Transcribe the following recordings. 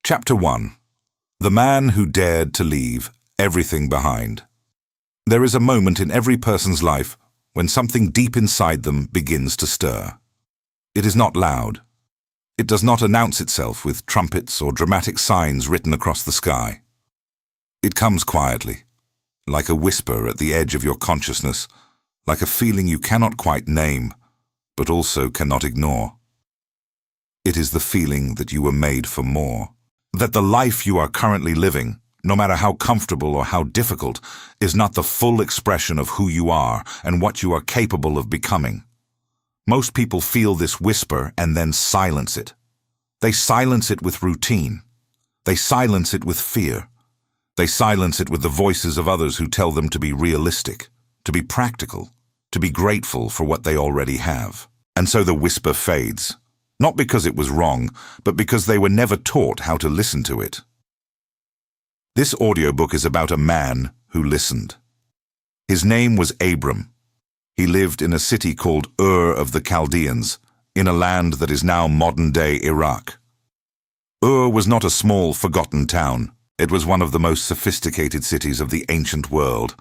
Chapter 1. The Man Who Dared to Leave Everything Behind. There is a moment in every person's life when something deep inside them begins to stir. It is not loud. It does not announce itself with trumpets or dramatic signs written across the sky. It comes quietly, like a whisper at the edge of your consciousness, like a feeling you cannot quite name, but also cannot ignore. It is the feeling that you were made for more. That the life you are currently living, no matter how comfortable or how difficult, is not the full expression of who you are and what you are capable of becoming. Most people feel this whisper and then silence it. They silence it with routine. They silence it with fear. They silence it with the voices of others who tell them to be realistic, to be practical, to be grateful for what they already have. And so the whisper fades. Not because it was wrong, but because they were never taught how to listen to it. This audiobook is about a man who listened. His name was Abram. He lived in a city called Ur of the Chaldeans, in a land that is now modern-day Iraq. Ur was not a small, forgotten town. It was one of the most sophisticated cities of the ancient world,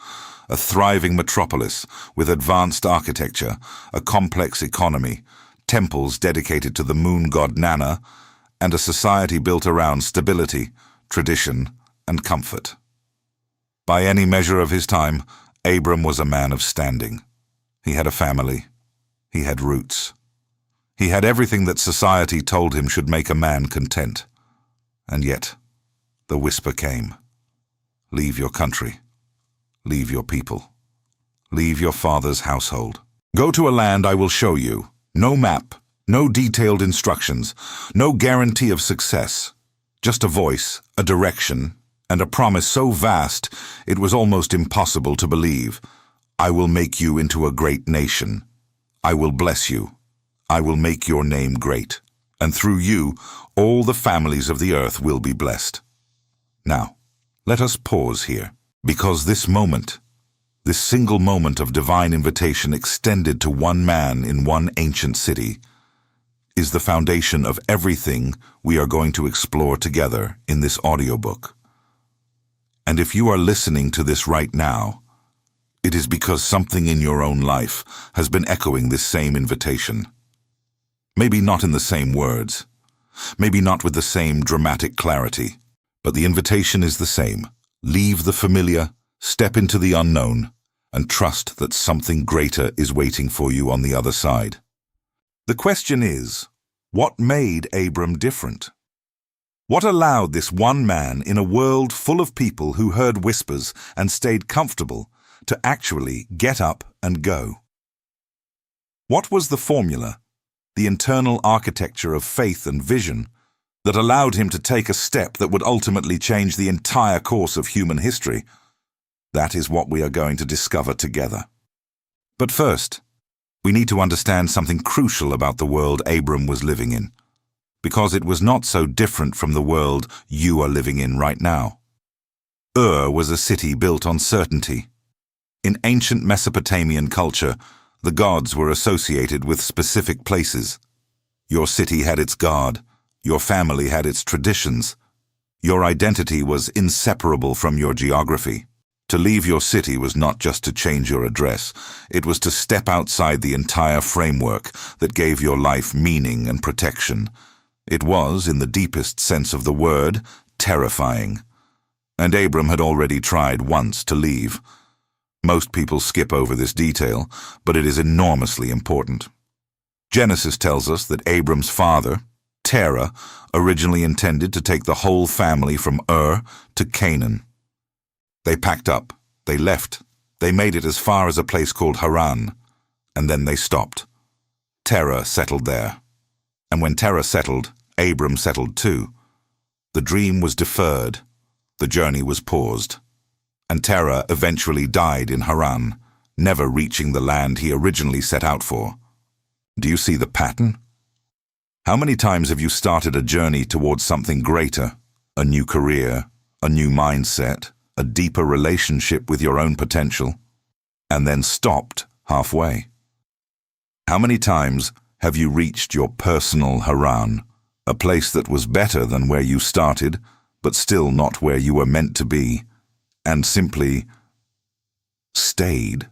a thriving metropolis with advanced architecture, a complex economy, temples dedicated to the moon god Nana, and a society built around stability, tradition, and comfort. By any measure of his time, Abram was a man of standing. He had a family. He had roots. He had everything that society told him should make a man content. And yet, the whisper came. Leave your country. Leave your people. Leave your father's household. Go to a land I will show you. No map, no detailed instructions, no guarantee of success. Just a voice, a direction, and a promise so vast it was almost impossible to believe. I will make you into a great nation. I will bless you. I will make your name great. And through you, all the families of the earth will be blessed. Now, let us pause here, because this moment, this single moment of divine invitation extended to one man in one ancient city, is the foundation of everything we are going to explore together in this audiobook. And if you are listening to this right now, it is because something in your own life has been echoing this same invitation. Maybe not in the same words, maybe not with the same dramatic clarity, but the invitation is the same. Leave the familiar, step into the unknown, and trust that something greater is waiting for you on the other side. The question is, what made Abram different? What allowed this one man in a world full of people who heard whispers and stayed comfortable to actually get up and go? What was the formula, the internal architecture of faith and vision that allowed him to take a step that would ultimately change the entire course of human history? That is what we are going to discover together. But first, we need to understand something crucial about the world Abram was living in, because it was not so different from the world you are living in right now. Ur was a city built on certainty. In ancient Mesopotamian culture, the gods were associated with specific places. Your city had its god, your family had its traditions, your identity was inseparable from your geography. To leave your city was not just to change your address, it was to step outside the entire framework that gave your life meaning and protection. It was, in the deepest sense of the word, terrifying. And Abram had already tried once to leave. Most people skip over this detail, but it is enormously important. Genesis tells us that Abram's father, Terah, originally intended to take the whole family from Ur to Canaan. They packed up, they left, they made it as far as a place called Haran, and then they stopped. Terah settled there. And when Terah settled, Abram settled too. The dream was deferred, the journey was paused, and Terah eventually died in Haran, never reaching the land he originally set out for. Do you see the pattern? How many times have you started a journey towards something greater, a new career, a new mindset, a deeper relationship with your own potential, and then stopped halfway? How many times have you reached your personal Haran, A place that was better than where you started, but still not where you were meant to be, and simply stayed.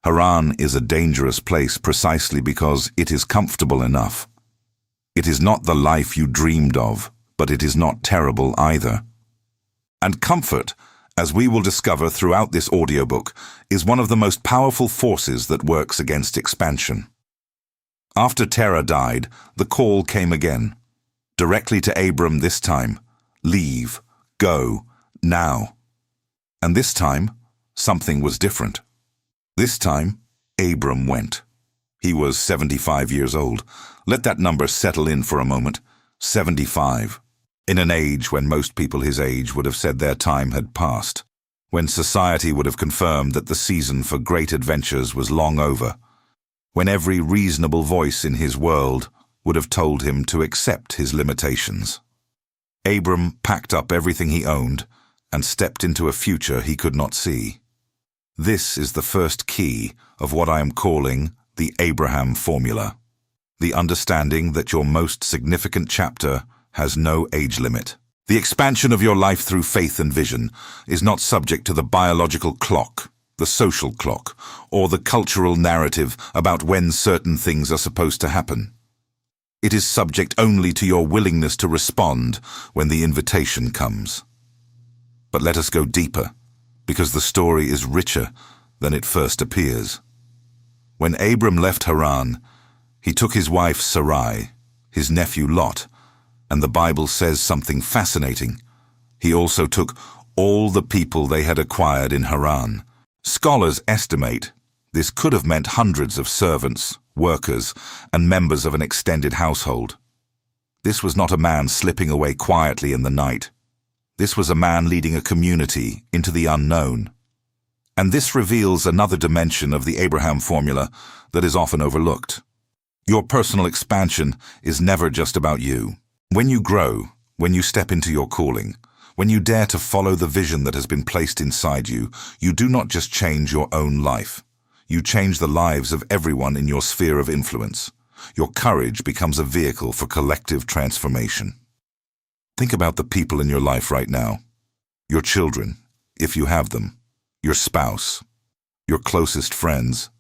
Haran is a dangerous place precisely because it is comfortable enough. It is not the life you dreamed of, but it is not terrible either. And comfort, as we will discover throughout this audiobook, is one of the most powerful forces that works against expansion. After Terah died, the call came again, directly to Abram this time. Leave, go, now. And this time, something was different. This time, Abram went. He was 75 years old. Let that number settle in for a moment. 75. In an age when most people his age would have said their time had passed. When society would have confirmed that the season for great adventures was long over. When every reasonable voice in his world would have told him to accept his limitations. Abram packed up everything he owned and stepped into a future he could not see. This is the first key of what I am calling the Abraham formula. The understanding that your most significant chapter has no age limit. The expansion of your life through faith and vision is not subject to the biological clock, the social clock, or the cultural narrative about when certain things are supposed to happen. It is subject only to your willingness to respond when the invitation comes. But let us go deeper, because the story is richer than it first appears. When Abram left Haran, he took his wife Sarai, his nephew Lot, and the Bible says something fascinating. He also took all the people they had acquired in Haran. Scholars estimate this could have meant hundreds of servants, workers, and members of an extended household. This was not a man slipping away quietly in the night. This was a man leading a community into the unknown. And this reveals another dimension of the Abraham formula that is often overlooked. Your personal expansion is never just about you. When you grow, when you step into your calling, when you dare to follow the vision that has been placed inside you, you do not just change your own life. You change the lives of everyone in your sphere of influence. Your courage becomes a vehicle for collective transformation. Think about the people in your life right now. Your children, if you have them. Your spouse. Your closest friends.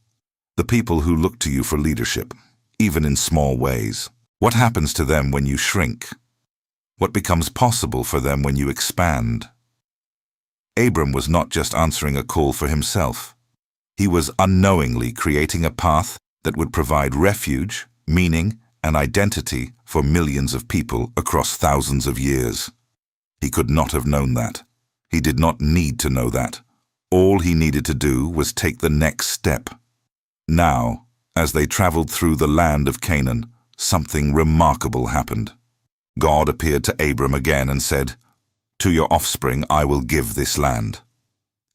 The people who look to you for leadership, even in small ways. What happens to them when you shrink? What becomes possible for them when you expand? Abram was not just answering a call for himself. He was unknowingly creating a path that would provide refuge, meaning, and identity for millions of people across thousands of years. He could not have known that. He did not need to know that. All he needed to do was take the next step. Now, as they traveled through the land of Canaan, something remarkable happened. God appeared to Abram again and said, "To your offspring I will give this land."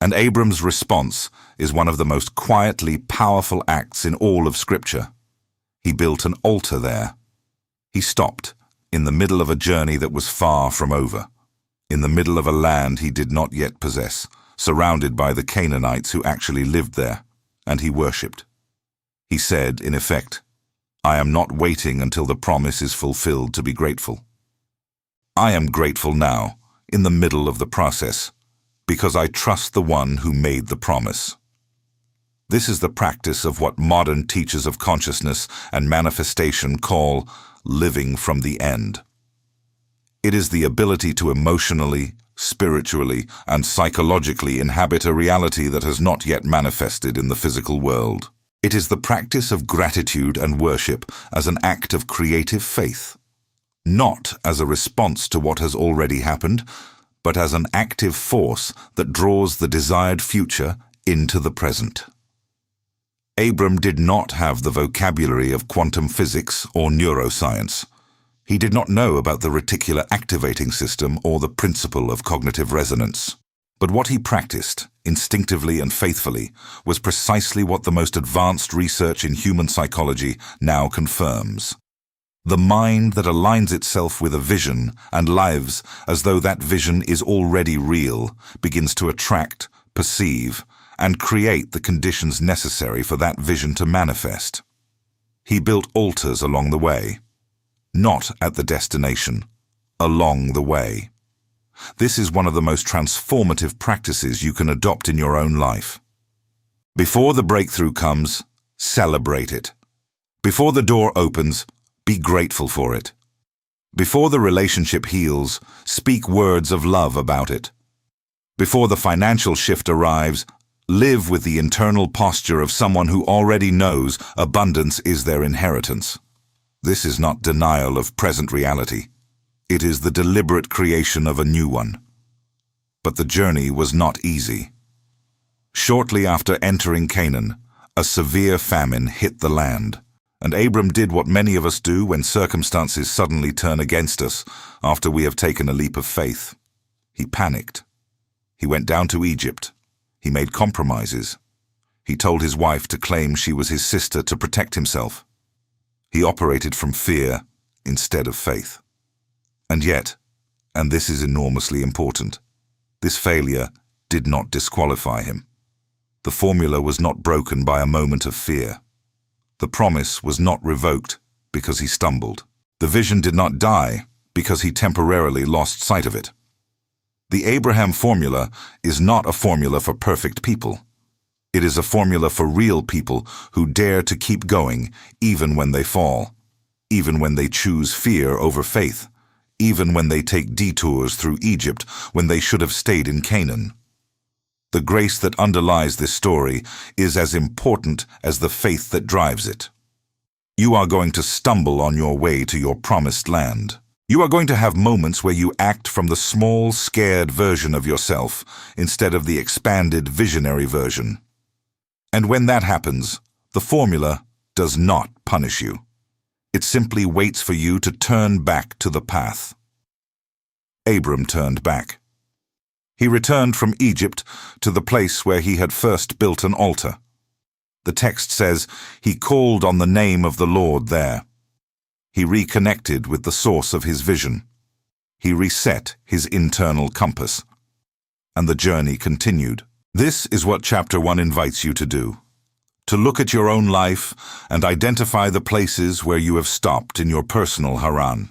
And Abram's response is one of the most quietly powerful acts in all of Scripture. He built an altar there. He stopped, in the middle of a journey that was far from over, in the middle of a land he did not yet possess, surrounded by the Canaanites who actually lived there, and he worshipped. He said, in effect, "I am not waiting until the promise is fulfilled to be grateful. I am grateful now, in the middle of the process, because I trust the one who made the promise." This is the practice of what modern teachers of consciousness and manifestation call living from the end. It is the ability to emotionally, spiritually, and psychologically inhabit a reality that has not yet manifested in the physical world. It is the practice of gratitude and worship as an act of creative faith, not as a response to what has already happened, but as an active force that draws the desired future into the present. Abram did not have the vocabulary of quantum physics or neuroscience. He did not know about the reticular activating system or the principle of cognitive resonance. But what he practiced, instinctively and faithfully, was precisely what the most advanced research in human psychology now confirms. The mind that aligns itself with a vision and lives as though that vision is already real begins to attract, perceive, and create the conditions necessary for that vision to manifest. He built altars along the way. not at the destination, along the way. This is one of the most transformative practices you can adopt in your own life. Before the breakthrough comes, celebrate it. Before the door opens, be grateful for it. Before the relationship heals, speak words of love about it. Before the financial shift arrives, live with the internal posture of someone who already knows abundance is their inheritance. This is not denial of present reality. It is the deliberate creation of a new one. But the journey was not easy. Shortly after entering Canaan, a severe famine hit the land, and Abram did what many of us do when circumstances suddenly turn against us after we have taken a leap of faith. He panicked. He went down to Egypt. He made compromises. He told his wife to claim she was his sister to protect himself. He operated from fear instead of faith. And yet, and this is enormously important, this failure did not disqualify him. The formula was not broken by a moment of fear. The promise was not revoked because he stumbled. The vision did not die because he temporarily lost sight of it. The Abraham formula is not a formula for perfect people. It is a formula for real people who dare to keep going even when they fall, even when they choose fear over faith, even when they take detours through Egypt when they should have stayed in Canaan. The grace that underlies this story is as important as the faith that drives it. You are going to stumble on your way to your promised land. You are going to have moments where you act from the small, scared version of yourself instead of the expanded, visionary version. And when that happens, the formula does not punish you. It simply waits for you to turn back to the path. Abram turned back. He returned from Egypt to the place where he had first built an altar. The text says he called on the name of the Lord there. He reconnected with the source of his vision. He reset his internal compass. And the journey continued. This is what Chapter 1 invites you to do. To look at your own life and identify the places where you have stopped in your personal Haran.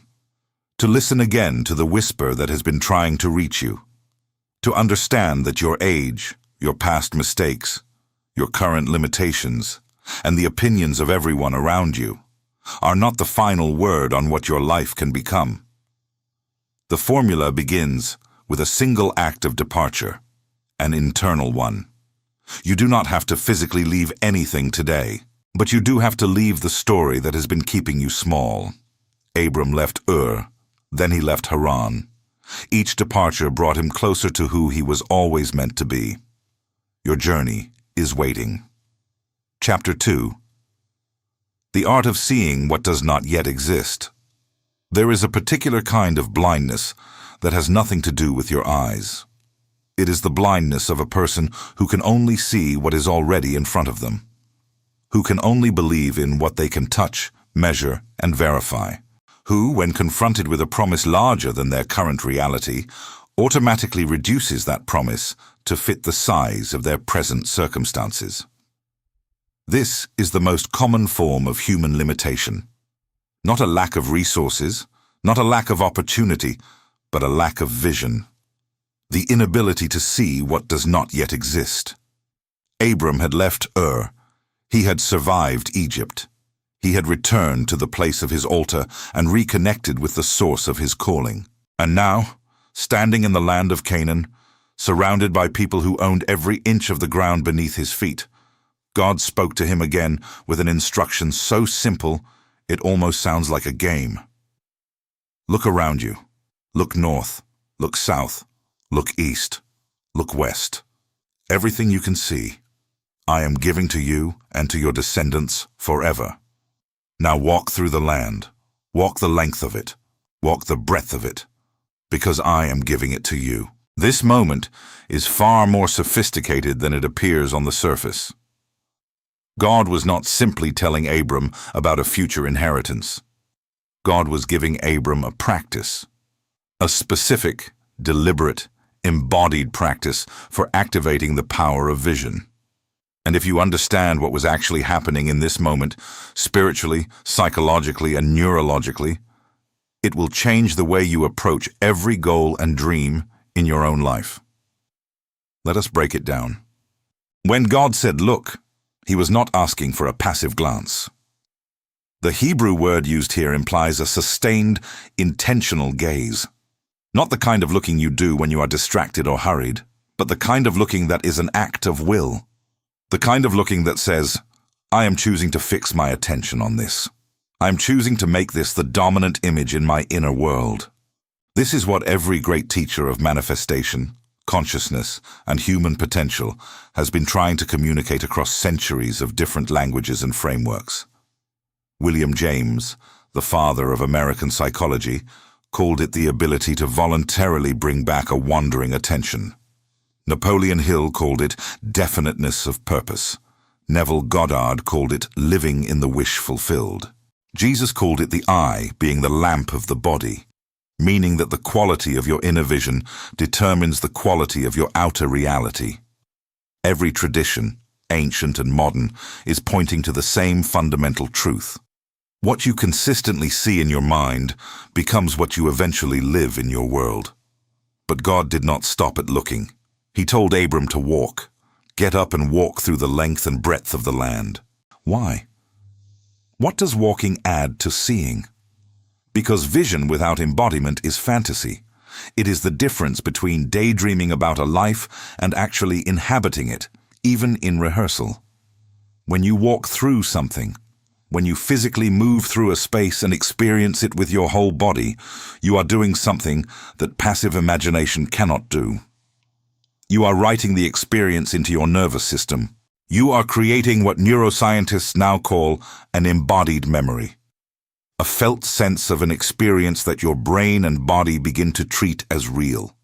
To listen again to the whisper that has been trying to reach you. To understand that your age, your past mistakes, your current limitations, and the opinions of everyone around you are not the final word on what your life can become. The formula begins with a single act of departure, an internal one. You do not have to physically leave anything today, but you do have to leave the story that has been keeping you small. Abram left Ur, then he left Haran. Each departure brought him closer to who he was always meant to be. Your journey is waiting. Chapter 2. The art of seeing what does not yet exist. There is a particular kind of blindness that has nothing to do with your eyes. It is the blindness of a person who can only see what is already in front of them, who can only believe in what they can touch, measure, and verify, who, when confronted with a promise larger than their current reality, automatically reduces that promise to fit the size of their present circumstances. This is the most common form of human limitation. Not a lack of resources, not a lack of opportunity, but a lack of vision. The inability to see what does not yet exist. Abram had left Ur. He had survived Egypt. He had returned to the place of his altar and reconnected with the source of his calling. And now, standing in the land of Canaan, surrounded by people who owned every inch of the ground beneath his feet, God spoke to him again with an instruction so simple it almost sounds like a game. Look around you. Look north. Look south. Look east. Look west. Everything you can see, I am giving to you and to your descendants forever. Now walk through the land. Walk the length of it. Walk the breadth of it, because I am giving it to you. This moment is far more sophisticated than it appears on the surface. God was not simply telling Abram about a future inheritance. God was giving Abram a practice, a specific, deliberate, embodied practice for activating the power of vision. And if you understand what was actually happening in this moment, spiritually, psychologically, and neurologically, It will change the way you approach every goal and dream in your own life. Let us break it down. When God said, "Look," he was not asking for a passive glance. The Hebrew word used here implies a sustained, intentional gaze. Not the kind of looking you do when you are distracted or hurried, but the kind of looking that is an act of will. The kind of looking that says, "I am choosing to fix my attention on this. I am choosing to make this the dominant image in my inner world." This is what every great teacher of manifestation, consciousness, and human potential has been trying to communicate across centuries of different languages and frameworks. William James, the father of American psychology, called it the ability to voluntarily bring back a wandering attention. Napoleon Hill called it definiteness of purpose. Neville Goddard called it living in the wish fulfilled. Jesus called it the eye being the lamp of the body, meaning that the quality of your inner vision determines the quality of your outer reality. Every tradition, ancient and modern, is pointing to the same fundamental truth. What you consistently see in your mind becomes what you eventually live in your world. But God did not stop at looking. He told Abram to walk. Get up and walk through the length and breadth of the land. Why? What does walking add to seeing? Because vision without embodiment is fantasy. It is the difference between daydreaming about a life and actually inhabiting it, even in rehearsal. When you walk through something, when you physically move through a space and experience it with your whole body, you are doing something that passive imagination cannot do. You are writing the experience into your nervous system. You are creating what neuroscientists now call an embodied memory. A felt sense of an experience that your brain and body begin to treat as real.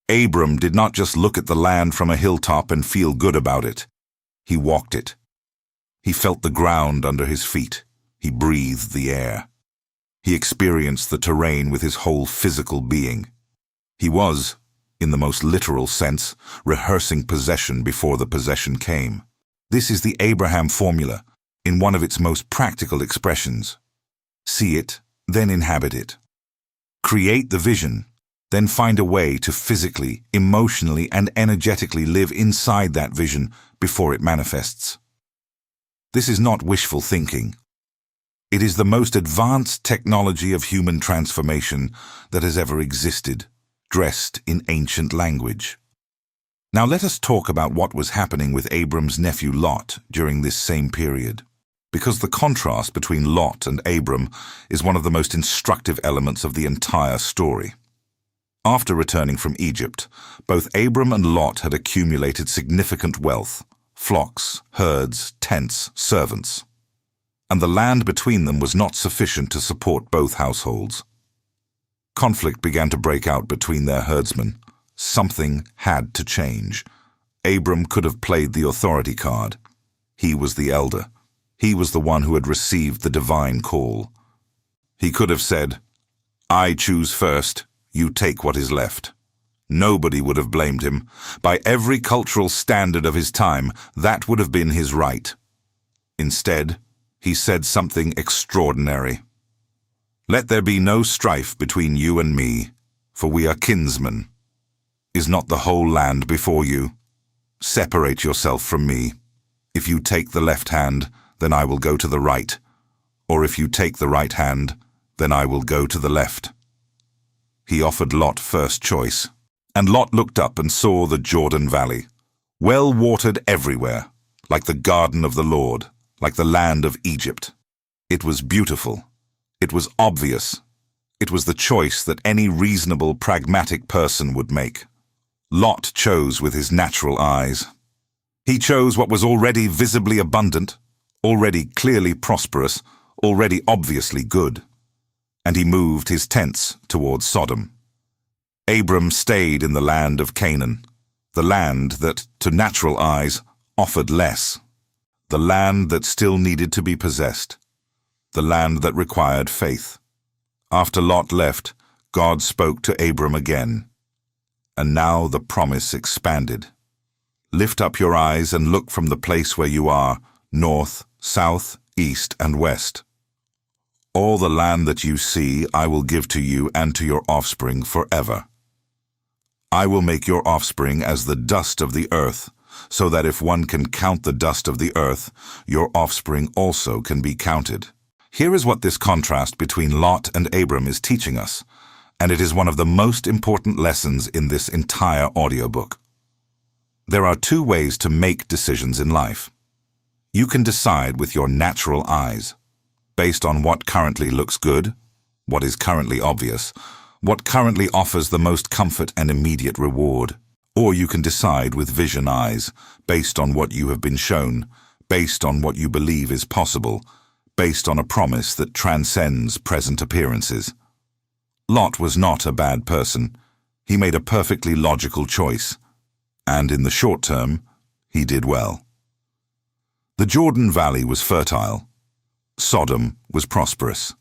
Abram did not just look at the land from a hilltop and feel good about it. He walked it. He felt the ground under his feet. He breathed the air. He experienced the terrain with his whole physical being. He was, in the most literal sense, rehearsing possession before the possession came. This is the Abraham formula, in one of its most practical expressions. See it, then inhabit it. Create the vision, then find a way to physically, emotionally, and energetically live inside that vision before it manifests. This is not wishful thinking. It is the most advanced technology of human transformation that has ever existed, dressed in ancient language. Now let us talk about what was happening with Abram's nephew Lot during this same period, because the contrast between Lot and Abram is one of the most instructive elements of the entire story. After returning from Egypt, both Abram and Lot had accumulated significant wealth, flocks, herds, tents, servants. And the land between them was not sufficient to support both households. Conflict began to break out between their herdsmen. Something had to change. Abram could have played the authority card. He was the elder. He was the one who had received the divine call. He could have said, "I choose first, you take what is left." Nobody would have blamed him. By every cultural standard of his time, that would have been his right. Instead, he said something extraordinary. "Let there be no strife between you and me, for we are kinsmen. Is not the whole land before you? Separate yourself from me. If you take the left hand, then I will go to the right. Or if you take the right hand, then I will go to the left." He offered Lot first choice. And Lot looked up and saw the Jordan Valley, well-watered everywhere, like the garden of the Lord, like the land of Egypt. It was beautiful. It was obvious. It was the choice that any reasonable, pragmatic person would make. Lot chose with his natural eyes. He chose what was already visibly abundant, already clearly prosperous, already obviously good. And he moved his tents towards Sodom. Abram stayed in the land of Canaan, the land that, to natural eyes, offered less, the land that still needed to be possessed, the land that required faith. After Lot left, God spoke to Abram again. And now the promise expanded. "Lift up your eyes and look from the place where you are, north, south, east, and west. All the land that you see I will give to you and to your offspring forever. I will make your offspring as the dust of the earth, so that if one can count the dust of the earth, your offspring also can be counted. Here is what this contrast between Lot and Abram is teaching us, and it is one of the most important lessons in this entire audiobook. There are two ways to make decisions in life. You can decide with your natural eyes, based on what currently looks good, what is currently obvious, what currently offers the most comfort and immediate reward. Or you can decide with vision eyes, based on what you have been shown, based on what you believe is possible, based on a promise that transcends present appearances. Lot was not a bad person. He made a perfectly logical choice, and in the short term, he did well. The Jordan Valley was fertile. Sodom was prosperous.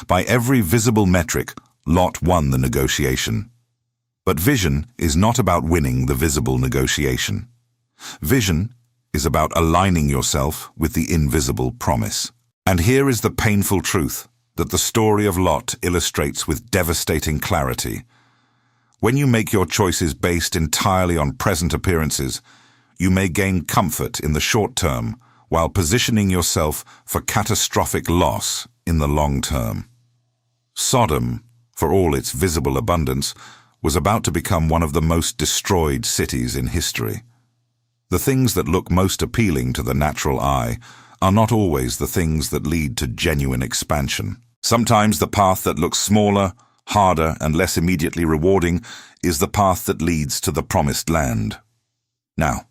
By every visible metric, Lot won the negotiation. But vision is not about winning the visible negotiation. Vision is about aligning yourself with the invisible promise. And here is the painful truth that the story of Lot illustrates with devastating clarity. When you make your choices based entirely on present appearances, you may gain comfort in the short term while positioning yourself for catastrophic loss in the long term. Sodom, for all its visible abundance, was about to become one of the most destroyed cities in history. The things that look most appealing to the natural eye are not always the things that lead to genuine expansion. Sometimes the path that looks smaller, harder, and less immediately rewarding is the path that leads to the promised land. Now,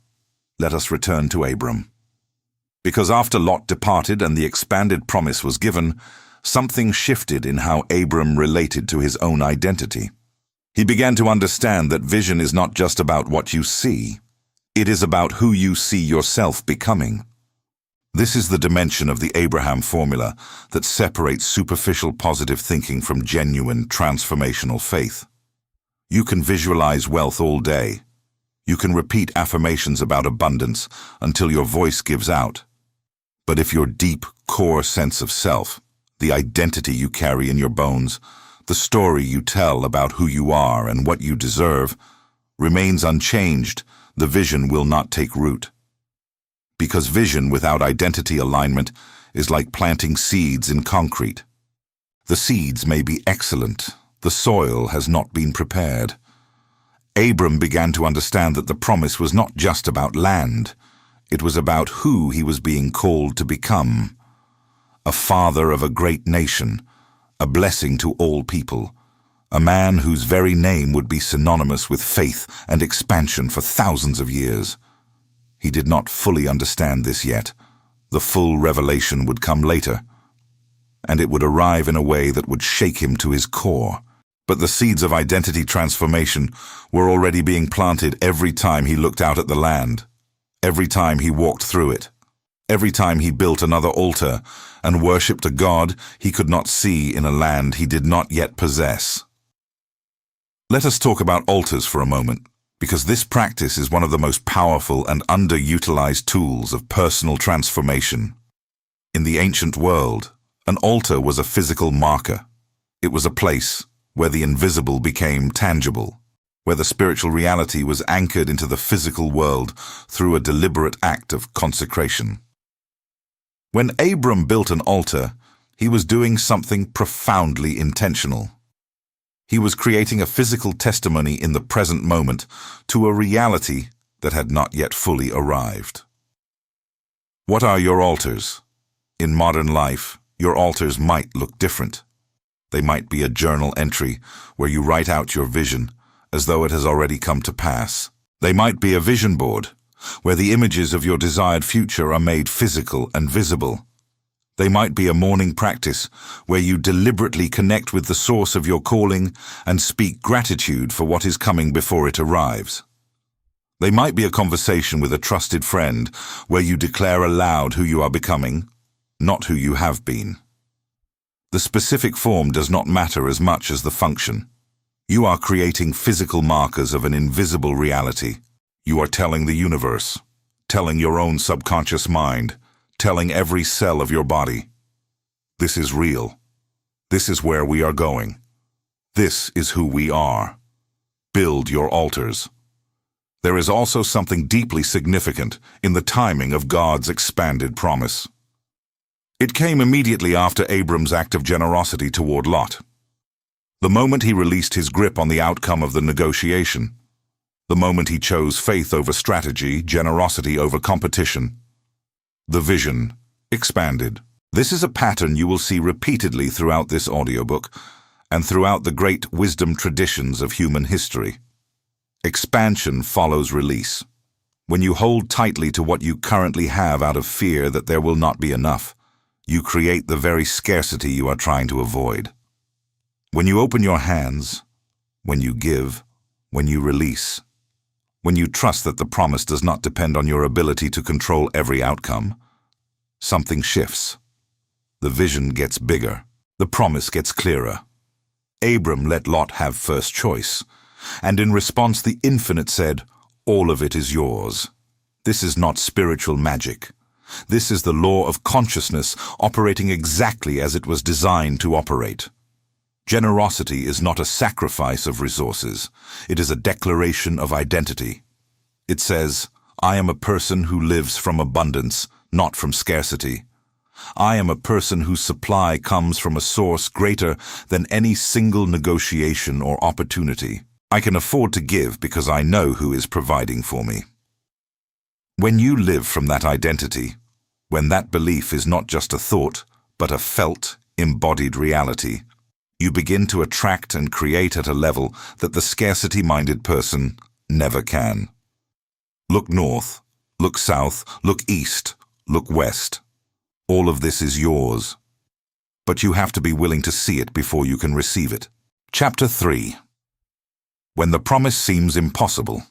let us return to Abram. Because after Lot departed and the expanded promise was given, something shifted in how Abram related to his own identity. He began to understand that vision is not just about what you see. It is about who you see yourself becoming. This is the dimension of the Abraham formula that separates superficial positive thinking from genuine transformational faith. You can visualize wealth all day. You can repeat affirmations about abundance until your voice gives out. But if your deep, core sense of self, the identity you carry in your bones, the story you tell about who you are and what you deserve, remains unchanged, the vision will not take root. Because vision without identity alignment is like planting seeds in concrete. The seeds may be excellent, the soil has not been prepared. Abram began to understand that the promise was not just about land. It was about who he was being called to become. A father of a great nation, a blessing to all people, a man whose very name would be synonymous with faith and expansion for thousands of years. He did not fully understand this yet. The full revelation would come later, and it would arrive in a way that would shake him to his core. But the seeds of identity transformation were already being planted every time he looked out at the land, every time he walked through it, every time he built another altar and worshipped a God he could not see in a land he did not yet possess. Let us talk about altars for a moment, because this practice is one of the most powerful and underutilized tools of personal transformation. In the ancient world, an altar was a physical marker. It was a place where the invisible became tangible, where the spiritual reality was anchored into the physical world through a deliberate act of consecration. When Abram built an altar, he was doing something profoundly intentional. He was creating a physical testimony in the present moment to a reality that had not yet fully arrived. What are your altars? In modern life, your altars might look different. They might be a journal entry where you write out your vision as though it has already come to pass. They might be a vision board where the images of your desired future are made physical and visible. They might be a morning practice where you deliberately connect with the source of your calling and speak gratitude for what is coming before it arrives. They might be a conversation with a trusted friend where you declare aloud who you are becoming, not who you have been. The specific form does not matter as much as the function. You are creating physical markers of an invisible reality. You are telling the universe, telling your own subconscious mind, telling every cell of your body. This is real. This is where we are going. This is who we are. Build your altars. There is also something deeply significant in the timing of God's expanded promise. It came immediately after Abram's act of generosity toward Lot. The moment he released his grip on the outcome of the negotiation, the moment he chose faith over strategy, generosity over competition, the vision expanded. This is a pattern you will see repeatedly throughout this audiobook and throughout the great wisdom traditions of human history. Expansion follows release. When you hold tightly to what you currently have out of fear that there will not be enough, you create the very scarcity you are trying to avoid. When you open your hands, when you give, when you release, when you trust that the promise does not depend on your ability to control every outcome, something shifts. The vision gets bigger. The promise gets clearer. Abram let Lot have first choice, and in response the Infinite said, "All of it is yours." This is not spiritual magic. This is the law of consciousness operating exactly as it was designed to operate. Generosity is not a sacrifice of resources. It is a declaration of identity. It says, "I am a person who lives from abundance, not from scarcity. I am a person whose supply comes from a source greater than any single negotiation or opportunity. I can afford to give because I know who is providing for me." When you live from that identity, when that belief is not just a thought, but a felt, embodied reality, you begin to attract and create at a level that the scarcity-minded person never can. Look north, look south, look east, look west. All of this is yours. But you have to be willing to see it before you can receive it. Chapter 3. When the promise seems impossible.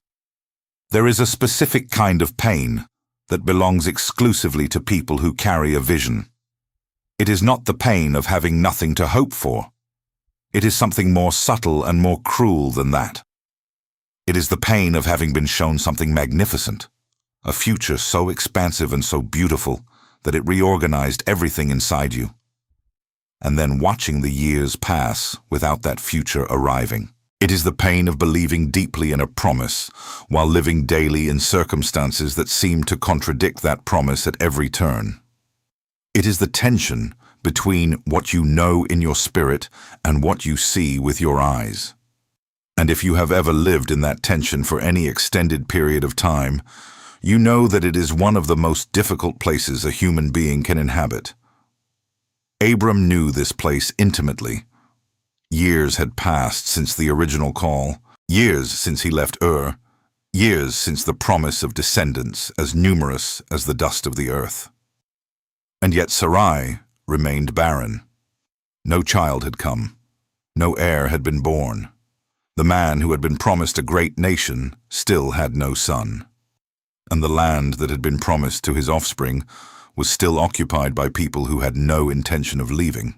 There is a specific kind of pain that belongs exclusively to people who carry a vision. It is not the pain of having nothing to hope for. It is something more subtle and more cruel than that. It is the pain of having been shown something magnificent, a future so expansive and so beautiful that it reorganized everything inside you, and then watching the years pass without that future arriving. It is the pain of believing deeply in a promise while living daily in circumstances that seem to contradict that promise at every turn. It is the tension between what you know in your spirit and what you see with your eyes. And if you have ever lived in that tension for any extended period of time, you know that it is one of the most difficult places a human being can inhabit. Abram knew this place intimately. Years had passed since the original call, years since he left Ur, years since the promise of descendants as numerous as the dust of the earth. And yet Sarai remained barren. No child had come. No heir had been born. The man who had been promised a great nation still had no son. And the land that had been promised to his offspring was still occupied by people who had no intention of leaving.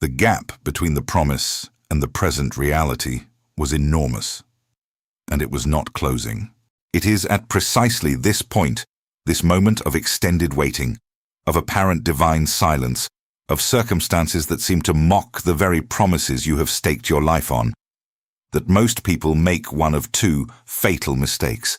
The gap between the promise and the present reality was enormous, and it was not closing. It is at precisely this point, this moment of extended waiting, of apparent divine silence, of circumstances that seem to mock the very promises you have staked your life on, that most people make one of two fatal mistakes.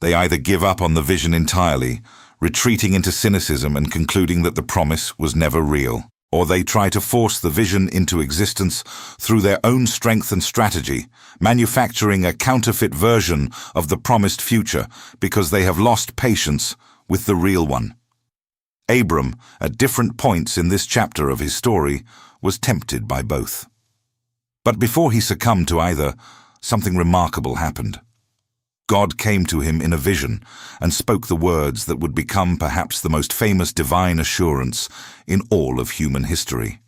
They either give up on the vision entirely, retreating into cynicism and concluding that the promise was never real, or they try to force the vision into existence through their own strength and strategy, manufacturing a counterfeit version of the promised future because they have lost patience with the real one. Abram, at different points in this chapter of his story, was tempted by both. But before he succumbed to either, something remarkable happened. God came to him in a vision and spoke the words that would become perhaps the most famous divine assurance in all of human history.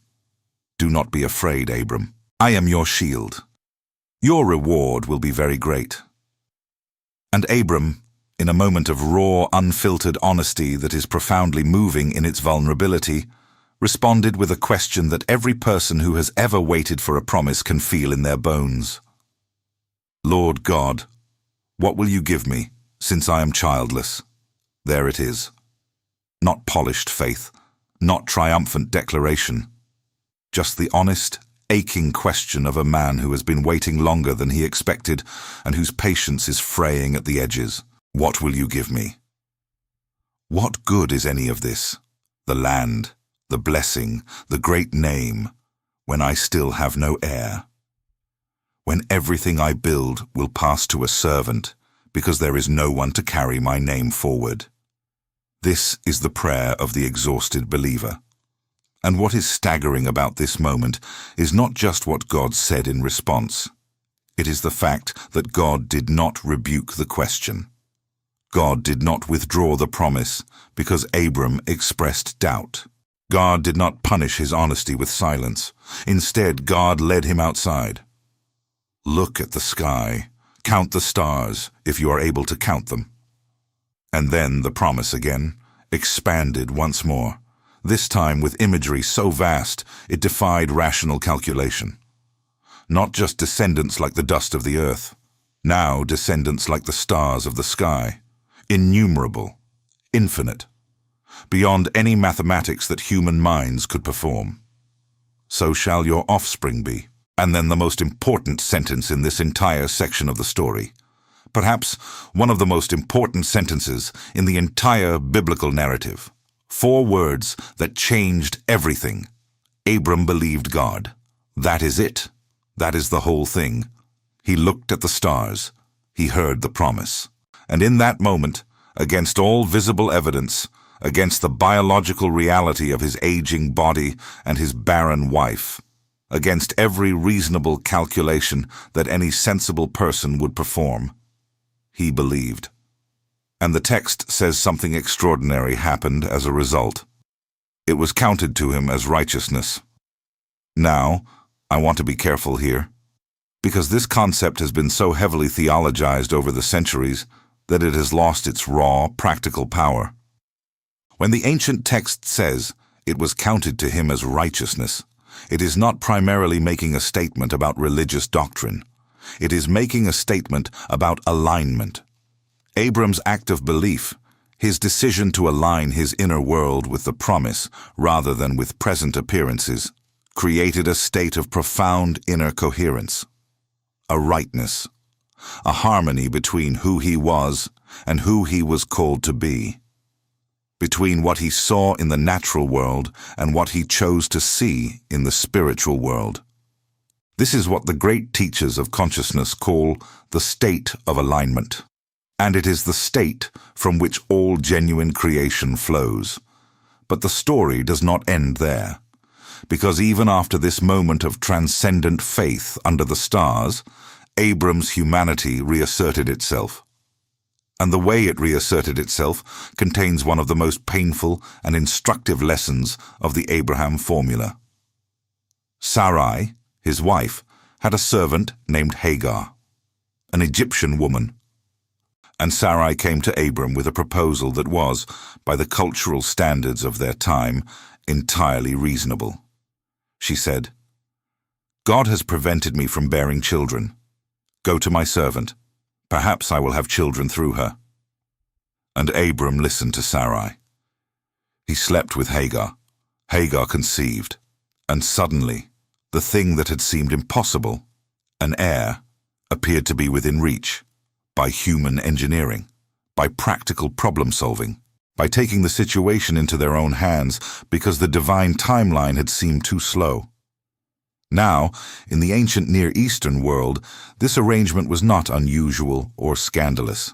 "Do not be afraid, Abram. I am your shield. Your reward will be very great." And Abram, in a moment of raw, unfiltered honesty that is profoundly moving in its vulnerability, responded with a question that every person who has ever waited for a promise can feel in their bones. "Lord God, what will you give me, since I am childless?" There it is. Not polished faith, not triumphant declaration. just the honest, aching question of a man who has been waiting longer than he expected and whose patience is fraying at the edges. What will you give me? What good is any of this? The land, the blessing, the great name, when I still have no heir? When everything I build will pass to a servant, because there is no one to carry my name forward. This is the prayer of the exhausted believer. And what is staggering about this moment is not just what God said in response. It is the fact that God did not rebuke the question. God did not withdraw the promise because Abram expressed doubt. God did not punish his honesty with silence. Instead, God led him outside. Look at the sky. Count the stars, if you are able to count them. And then the promise again, expanded once more, this time with imagery so vast it defied rational calculation. Not just descendants like the dust of the earth, now descendants like the stars of the sky, innumerable, infinite, beyond any mathematics that human minds could perform. So shall your offspring be. And then the most important sentence in this entire section of the story. Perhaps one of the most important sentences in the entire biblical narrative. 4 words that changed everything. Abram believed God. That is it. That is the whole thing. He looked at the stars. He heard the promise. And in that moment, against all visible evidence, against the biological reality of his aging body and his barren wife, against every reasonable calculation that any sensible person would perform, he believed. And the text says something extraordinary happened as a result. It was counted to him as righteousness. Now, I want to be careful here, because this concept has been so heavily theologized over the centuries that it has lost its raw, practical power. When the ancient text says it was counted to him as righteousness, it is not primarily making a statement about religious doctrine. It is making a statement about alignment. Abram's act of belief, his decision to align his inner world with the promise rather than with present appearances, created a state of profound inner coherence, a rightness, a harmony between who he was and who he was called to be, between what he saw in the natural world and what he chose to see in the spiritual world. This is what the great teachers of consciousness call the state of alignment. And it is the state from which all genuine creation flows. But the story does not end there, because even after this moment of transcendent faith under the stars, Abram's humanity reasserted itself. And the way it reasserted itself contains one of the most painful and instructive lessons of the Abraham formula. Sarai, his wife, had a servant named Hagar, an Egyptian woman. And Sarai came to Abram with a proposal that was, by the cultural standards of their time, entirely reasonable. She said, "God has prevented me from bearing children. Go to my servant. Perhaps I will have children through her." And Abram listened to Sarai. He slept with Hagar. Hagar conceived. And suddenly, the thing that had seemed impossible, an heir, appeared to be within reach, by human engineering, by practical problem-solving, by taking the situation into their own hands because the divine timeline had seemed too slow. Now, in the ancient Near Eastern world, this arrangement was not unusual or scandalous.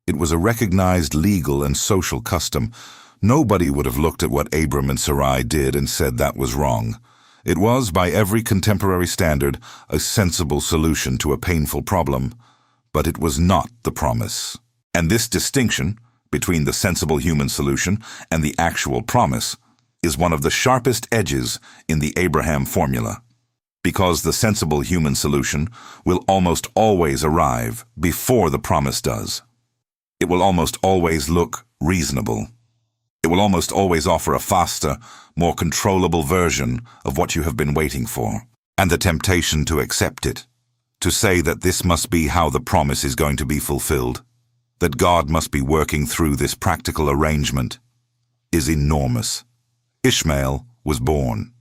It was a recognized legal and social custom. Nobody would have looked at what Abram and Sarai did and said that was wrong. It was, by every contemporary standard, a sensible solution to a painful problem, but it was not the promise. And this distinction between the sensible human solution and the actual promise is one of the sharpest edges in the Abraham formula. Because the sensible human solution will almost always arrive before the promise does. It will almost always look reasonable. It will almost always offer a faster, more controllable version of what you have been waiting for. And the temptation to accept it, to say that this must be how the promise is going to be fulfilled, that God must be working through this practical arrangement, is enormous. Ishmael was born.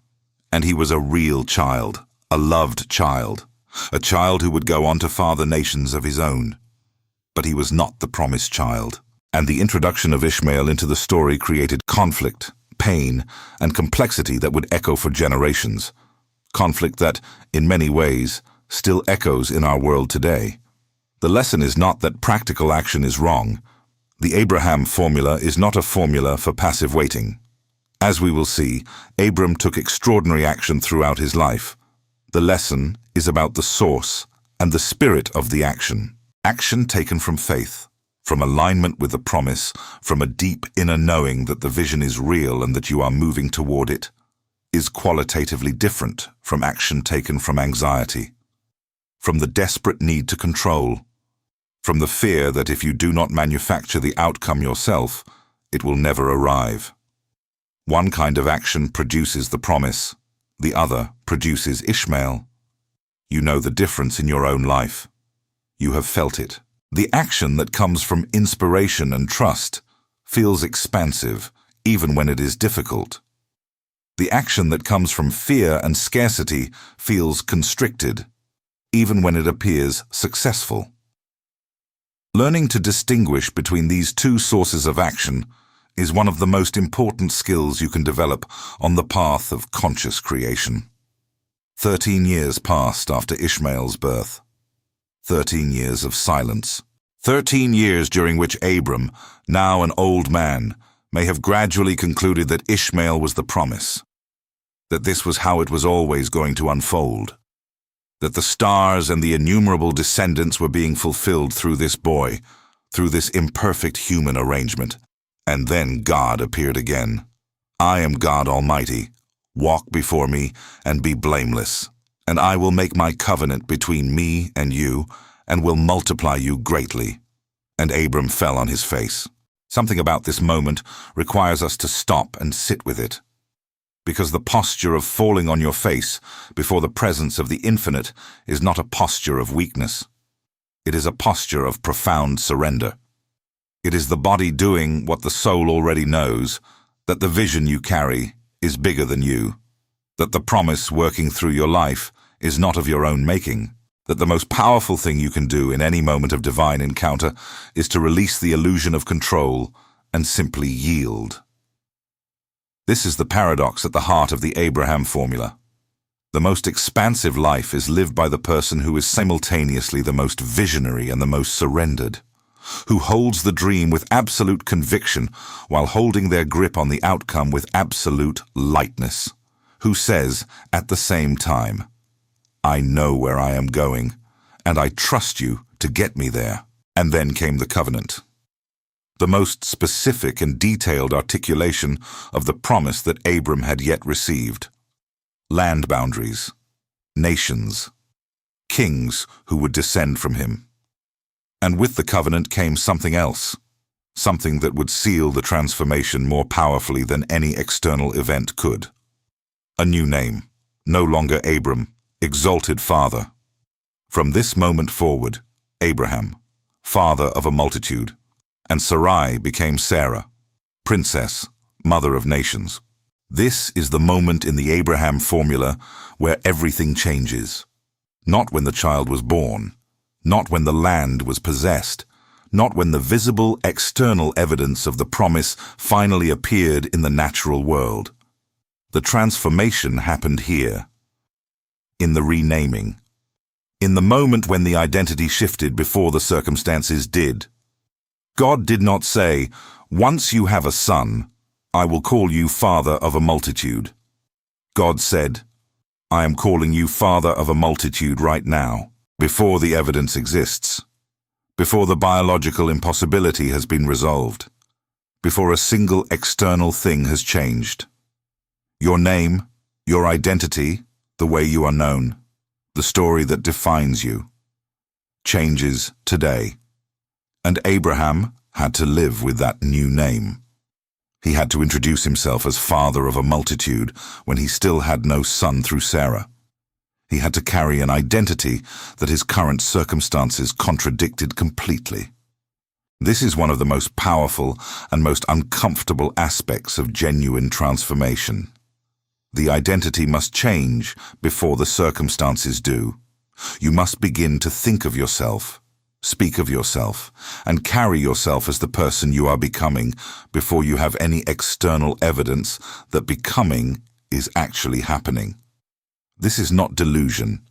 And he was a real child, a loved child, a child who would go on to father nations of his own. But he was not the promised child. And the introduction of Ishmael into the story created conflict, pain, and complexity that would echo for generations. Conflict that, in many ways, still echoes in our world today. The lesson is not that practical action is wrong. The Abraham formula is not a formula for passive waiting. As we will see, Abram took extraordinary action throughout his life. The lesson is about the source and the spirit of the action. Action taken from faith, from alignment with the promise, from a deep inner knowing that the vision is real and that you are moving toward it, is qualitatively different from action taken from anxiety, from the desperate need to control, from the fear that if you do not manufacture the outcome yourself, it will never arrive. One kind of action produces the promise, the other produces Ishmael. You know the difference in your own life. You have felt it. The action that comes from inspiration and trust feels expansive, even when it is difficult. The action that comes from fear and scarcity feels constricted, even when it appears successful. Learning to distinguish between these two sources of action is one of the most important skills you can develop on the path of conscious creation. 13 years passed after Ishmael's birth. 13 years of silence. 13 years during which Abram, now an old man, may have gradually concluded that Ishmael was the promise, that this was how it was always going to unfold, that the stars and the innumerable descendants were being fulfilled through this boy, through this imperfect human arrangement. And then God appeared again. I am God Almighty. Walk before me and be blameless, and I will make my covenant between me and you, and will multiply you greatly. And Abram fell on his face. Something about this moment requires us to stop and sit with it. Because the posture of falling on your face before the presence of the infinite is not a posture of weakness. It is a posture of profound surrender. It is the body doing what the soul already knows, that the vision you carry is bigger than you, that the promise working through your life is not of your own making, that the most powerful thing you can do in any moment of divine encounter is to release the illusion of control and simply yield. This is the paradox at the heart of the Abraham formula. The most expansive life is lived by the person who is simultaneously the most visionary and the most surrendered, who holds the dream with absolute conviction while holding their grip on the outcome with absolute lightness, who says at the same time, I know where I am going, and I trust you to get me there. And then came the covenant, the most specific and detailed articulation of the promise that Abram had yet received. Land boundaries, nations, kings who would descend from him. And with the covenant came something else, something that would seal the transformation more powerfully than any external event could. A new name, no longer Abram, exalted father. From this moment forward, Abraham, father of a multitude, and Sarai became Sarah, princess, mother of nations. This is the moment in the Abraham formula where everything changes. Not when the child was born, not when the land was possessed, not when the visible external evidence of the promise finally appeared in the natural world. The transformation happened here, in the renaming, in the moment when the identity shifted before the circumstances did. God did not say, once you have a son, I will call you father of a multitude. God said, I am calling you father of a multitude right now. Before the evidence exists, before the biological impossibility has been resolved, before a single external thing has changed. Your name, your identity, the way you are known, the story that defines you, changes today. And Abraham had to live with that new name. He had to introduce himself as father of a multitude when he still had no son through Sarah. He had to carry an identity that his current circumstances contradicted completely. This is one of the most powerful and most uncomfortable aspects of genuine transformation. The identity must change before the circumstances do. You must begin to think of yourself, speak of yourself, and carry yourself as the person you are becoming before you have any external evidence that becoming is actually happening. This is not delusion.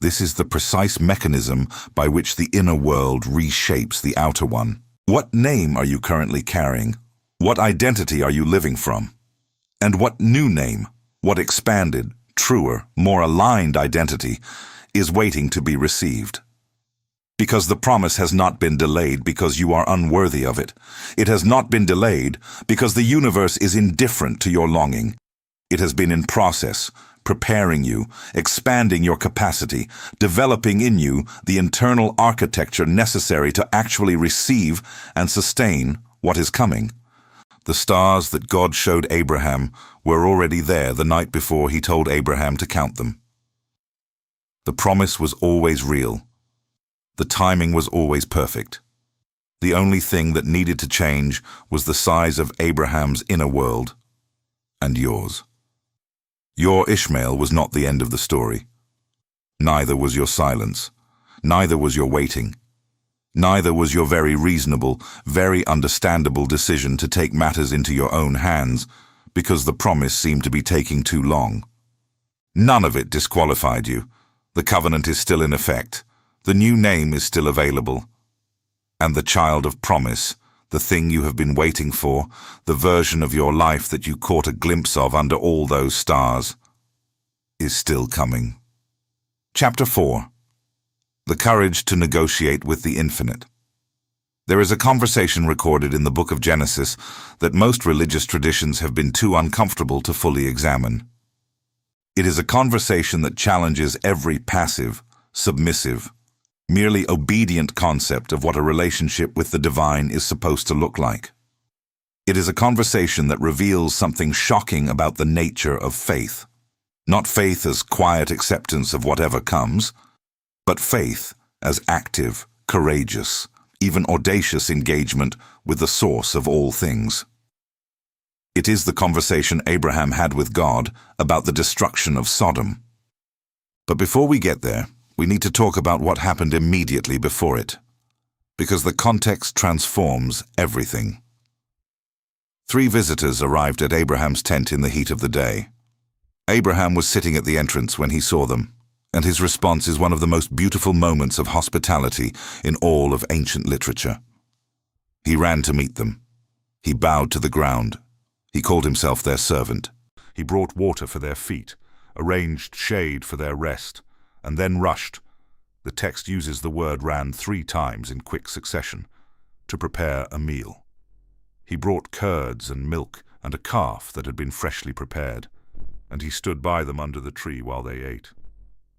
This is the precise mechanism by which the inner world reshapes the outer one. What name are you currently carrying? What identity are you living from? And what new name, what expanded, truer, more aligned identity is waiting to be received? Because the promise has not been delayed because you are unworthy of it. It has not been delayed because the universe is indifferent to your longing. It has been in process, preparing you, expanding your capacity, developing in you the internal architecture necessary to actually receive and sustain what is coming. The stars that God showed Abraham were already there the night before he told Abraham to count them. The promise was always real. The timing was always perfect. The only thing that needed to change was the size of Abraham's inner world and yours. Your Ishmael was not the end of the story. Neither was your silence. Neither was your waiting. Neither was your very reasonable, very understandable decision to take matters into your own hands because the promise seemed to be taking too long. None of it disqualified you. The covenant is still in effect. The new name is still available. And the child of promise, the thing you have been waiting for, the version of your life that you caught a glimpse of under all those stars, is still coming. Chapter 4. The courage to negotiate with the infinite. There is a conversation recorded in the book of Genesis that most religious traditions have been too uncomfortable to fully examine. It is a conversation that challenges every passive, submissive, merely obedient concept of what a relationship with the divine is supposed to look like. It is a conversation that reveals something shocking about the nature of faith. Not faith as quiet acceptance of whatever comes, but faith as active, courageous, even audacious engagement with the source of all things. It is the conversation Abraham had with God about the destruction of Sodom. But before we get there, we need to talk about what happened immediately before it, because the context transforms everything. 3 visitors arrived at Abraham's tent in the heat of the day. Abraham was sitting at the entrance when he saw them, and his response is one of the most beautiful moments of hospitality in all of ancient literature. He ran to meet them. He bowed to the ground. He called himself their servant. He brought water for their feet, arranged shade for their rest, and then rushed. The text uses the word ran 3 times in quick succession, to prepare a meal. He brought curds and milk and a calf that had been freshly prepared, and he stood by them under the tree while they ate.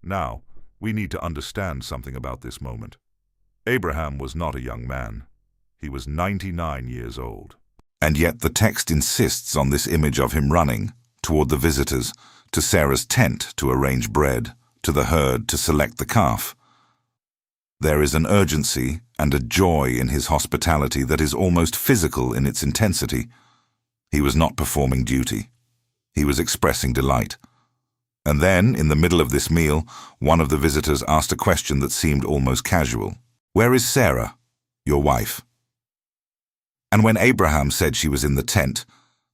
Now, we need to understand something about this moment. Abraham was not a young man. He was 99 years old. And yet the text insists on this image of him running toward the visitors, to Sarah's tent to arrange bread, to the herd to select the calf. There is an urgency and a joy in his hospitality that is almost physical in its intensity. He was not performing duty. He was expressing delight. And then, in the middle of this meal, one of the visitors asked a question that seemed almost casual. "Where is Sarah, your wife?" And when Abraham said she was in the tent,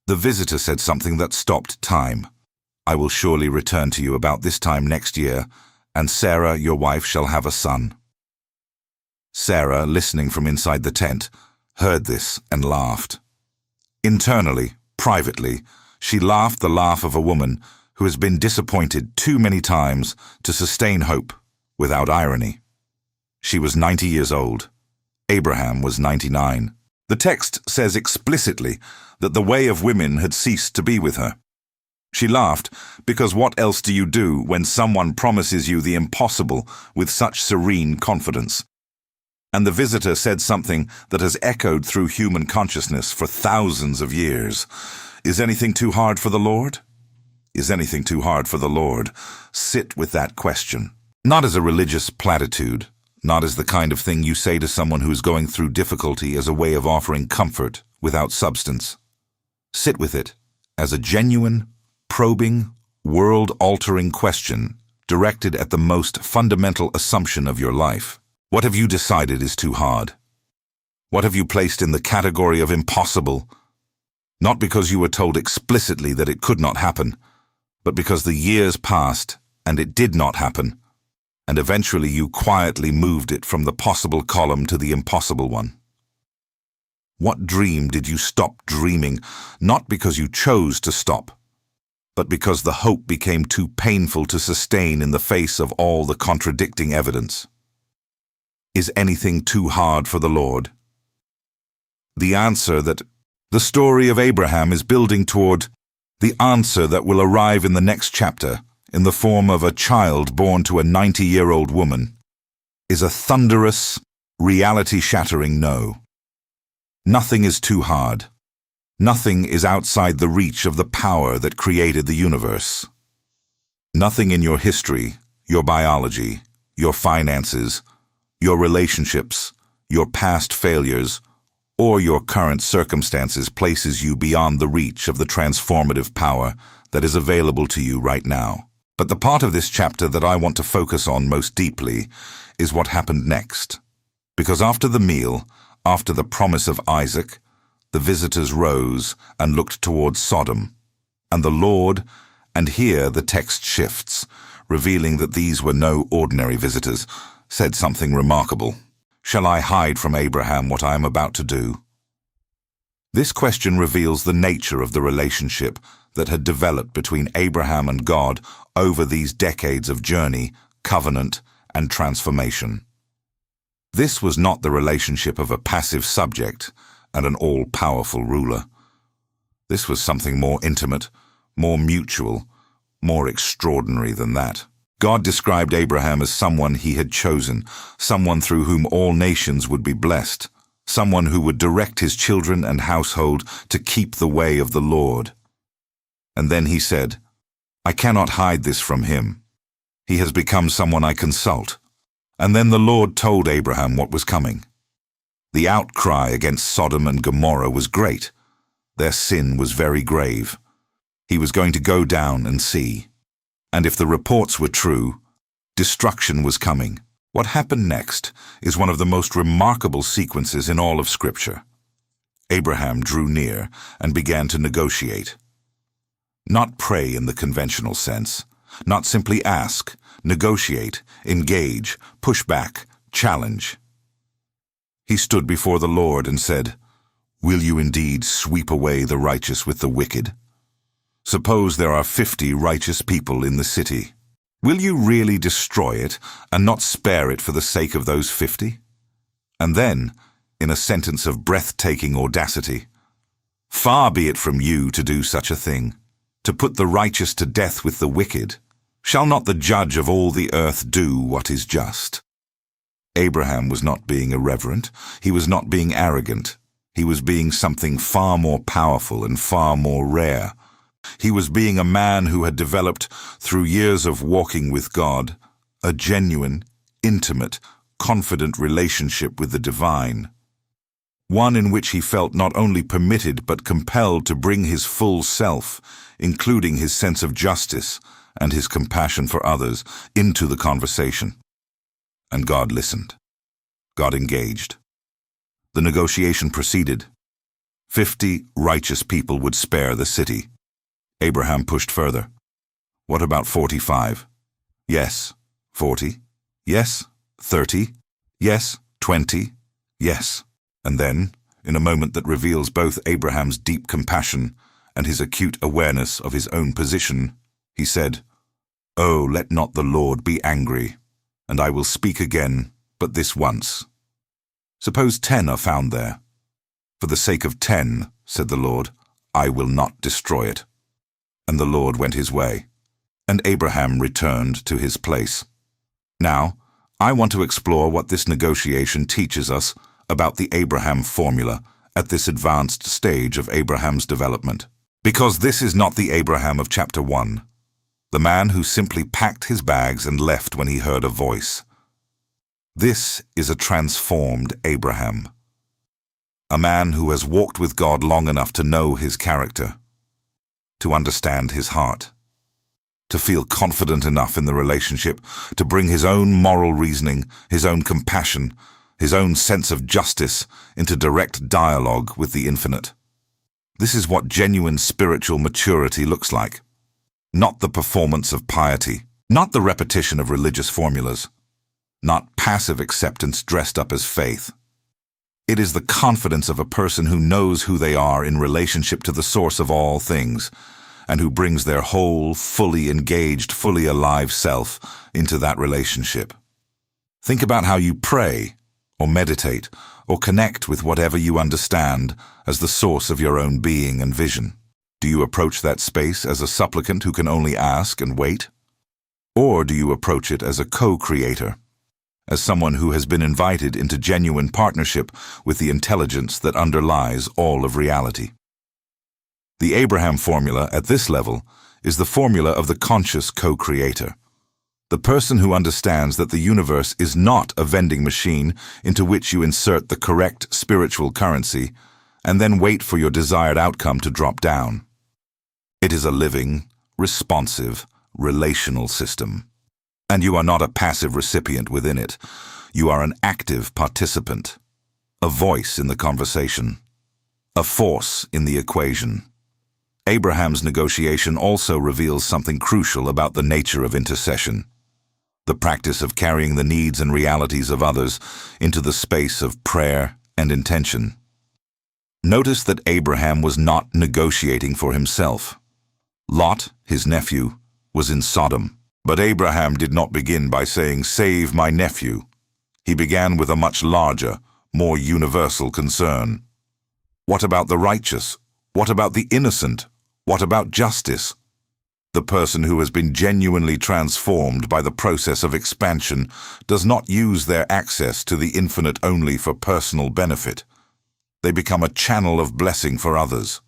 the visitor said something that stopped time. "I will surely return to you about this time next year, and Sarah, your wife, shall have a son." Sarah, listening from inside the tent, heard this and laughed. Internally, privately, she laughed the laugh of a woman who has been disappointed too many times to sustain hope without irony. She was 90 years old. Abraham was 99. The text says explicitly that the way of women had ceased to be with her. She laughed because what else do you do when someone promises you the impossible with such serene confidence? And the visitor said something that has echoed through human consciousness for thousands of years. Is anything too hard for the Lord? Is anything too hard for the Lord? Sit with that question. Not as a religious platitude, not as the kind of thing you say to someone who is going through difficulty as a way of offering comfort without substance. Sit with it as a genuine, probing, world-altering question directed at the most fundamental assumption of your life. What have you decided is too hard? What have you placed in the category of impossible? Not because you were told explicitly that it could not happen, but because the years passed and it did not happen, and eventually you quietly moved it from the possible column to the impossible one. What dream did you stop dreaming, not because you chose to stop, but because the hope became too painful to sustain in the face of all the contradicting evidence? Is anything too hard for the Lord? The answer that the story of Abraham is building toward, the answer that will arrive in the next chapter in the form of a child born to a 90-year-old woman, is a thunderous, reality-shattering no. Nothing is too hard. Nothing is outside the reach of the power that created the universe. Nothing in your history, your biology, your finances, your relationships, your past failures, or your current circumstances places you beyond the reach of the transformative power that is available to you right now. But the part of this chapter that I want to focus on most deeply is what happened next. Because after the meal, after the promise of Isaac, the visitors rose and looked towards Sodom. And the Lord, and here the text shifts, revealing that these were no ordinary visitors, said something remarkable. Shall I hide from Abraham what I am about to do? This question reveals the nature of the relationship that had developed between Abraham and God over these decades of journey, covenant, and transformation. This was not the relationship of a passive subject and an all-powerful ruler. This was something more intimate, more mutual, more extraordinary than that. God described Abraham as someone he had chosen, someone through whom all nations would be blessed, someone who would direct his children and household to keep the way of the Lord. And then he said, I cannot hide this from him. He has become someone I consult. And then the Lord told Abraham what was coming. The outcry against Sodom and Gomorrah was great. Their sin was very grave. He was going to go down and see. And if the reports were true, destruction was coming. What happened next is one of the most remarkable sequences in all of Scripture. Abraham drew near and began to negotiate. Not pray in the conventional sense, not simply ask, negotiate, engage, push back, challenge. He stood before the Lord and said, Will you indeed sweep away the righteous with the wicked? Suppose there are 50 righteous people in the city. Will you really destroy it and not spare it for the sake of those 50? And then, in a sentence of breathtaking audacity, Far be it from you to do such a thing, to put the righteous to death with the wicked. Shall not the judge of all the earth do what is just? Abraham was not being irreverent. He was not being arrogant. He was being something far more powerful and far more rare. He was being a man who had developed, through years of walking with God, a genuine, intimate, confident relationship with the divine. One in which he felt not only permitted but compelled to bring his full self, including his sense of justice and his compassion for others, into the conversation. And God listened. God engaged. The negotiation proceeded. 50 righteous people would spare the city. Abraham pushed further. What about 45? Yes. 40? Yes. 30? Yes. 20? Yes. And then, in a moment that reveals both Abraham's deep compassion and his acute awareness of his own position, he said, Oh, let not the Lord be angry, and I will speak again, but this once. Suppose 10 are found there. For the sake of 10, said the Lord, I will not destroy it. And the Lord went his way, and Abraham returned to his place. Now, I want to explore what this negotiation teaches us about the Abraham formula at this advanced stage of Abraham's development. Because this is not the Abraham of chapter 1, the man who simply packed his bags and left when he heard a voice. This is a transformed Abraham, a man who has walked with God long enough to know his character, to understand his heart. to feel confident enough in the relationship to bring his own moral reasoning, his own compassion, his own sense of justice into direct dialogue with the infinite. This is what genuine spiritual maturity looks like. Not the performance of piety, not the repetition of religious formulas, not passive acceptance dressed up as faith. It is the confidence of a person who knows who they are in relationship to the source of all things, and who brings their whole, fully engaged, fully alive self into that relationship. Think about how you pray, or meditate, or connect with whatever you understand as the source of your own being and vision. Do you approach that space as a supplicant who can only ask and wait? Or do you approach it as a co-creator, as someone who has been invited into genuine partnership with the intelligence that underlies all of reality? The Abraham formula at this level is the formula of the conscious co-creator. The person who understands that the universe is not a vending machine into which you insert the correct spiritual currency and then wait for your desired outcome to drop down. It is a living, responsive, relational system. And you are not a passive recipient within it. You are an active participant, a voice in the conversation, a force in the equation. Abraham's negotiation also reveals something crucial about the nature of intercession. The practice of carrying the needs and realities of others into the space of prayer and intention. Notice that Abraham was not negotiating for himself. Lot, his nephew, was in Sodom. But Abraham did not begin by saying, "Save my nephew." He began with a much larger, more universal concern. What about the righteous? What about the innocent? What about justice? The person who has been genuinely transformed by the process of expansion does not use their access to the infinite only for personal benefit. They become a channel of blessing for others.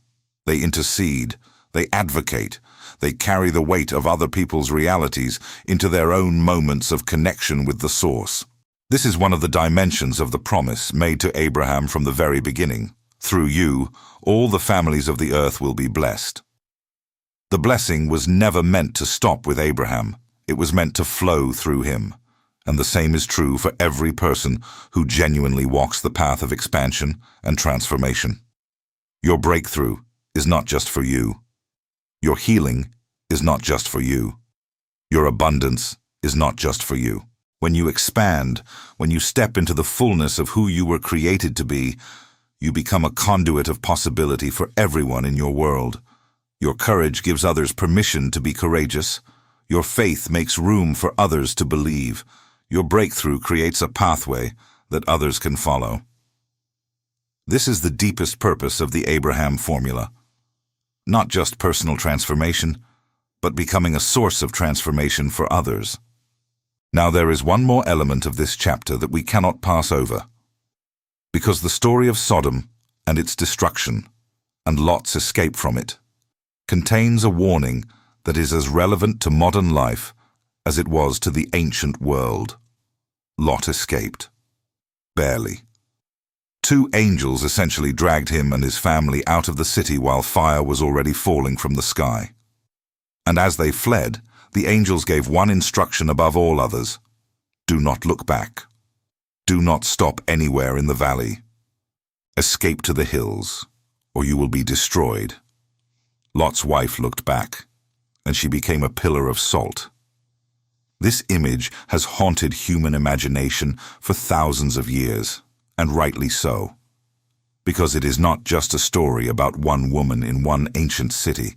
They intercede, they advocate, they carry the weight of other people's realities into their own moments of connection with the source. This is one of the dimensions of the promise made to Abraham from the very beginning. Through you, all the families of the earth will be blessed. The blessing was never meant to stop with Abraham. It was meant to flow through him. And the same is true for every person who genuinely walks the path of expansion and transformation. Your breakthrough is not just for you. Your healing is not just for you. Your abundance is not just for you. When you expand, when you step into the fullness of who you were created to be, you become a conduit of possibility for everyone in your world. Your courage gives others permission to be courageous. Your faith makes room for others to believe. Your breakthrough creates a pathway that others can follow. This is the deepest purpose of the Abraham formula. Not just personal transformation, but becoming a source of transformation for others. Now there is one more element of this chapter that we cannot pass over. Because the story of Sodom and its destruction, and Lot's escape from it, contains a warning that is as relevant to modern life as it was to the ancient world. Lot escaped. Barely. 2 angels essentially dragged him and his family out of the city while fire was already falling from the sky. And as they fled, the angels gave one instruction above all others: do not look back. Do not stop anywhere in the valley. Escape to the hills, or you will be destroyed. Lot's wife looked back, and she became a pillar of salt. This image has haunted human imagination for thousands of years, and rightly so, because it is not just a story about one woman in one ancient city.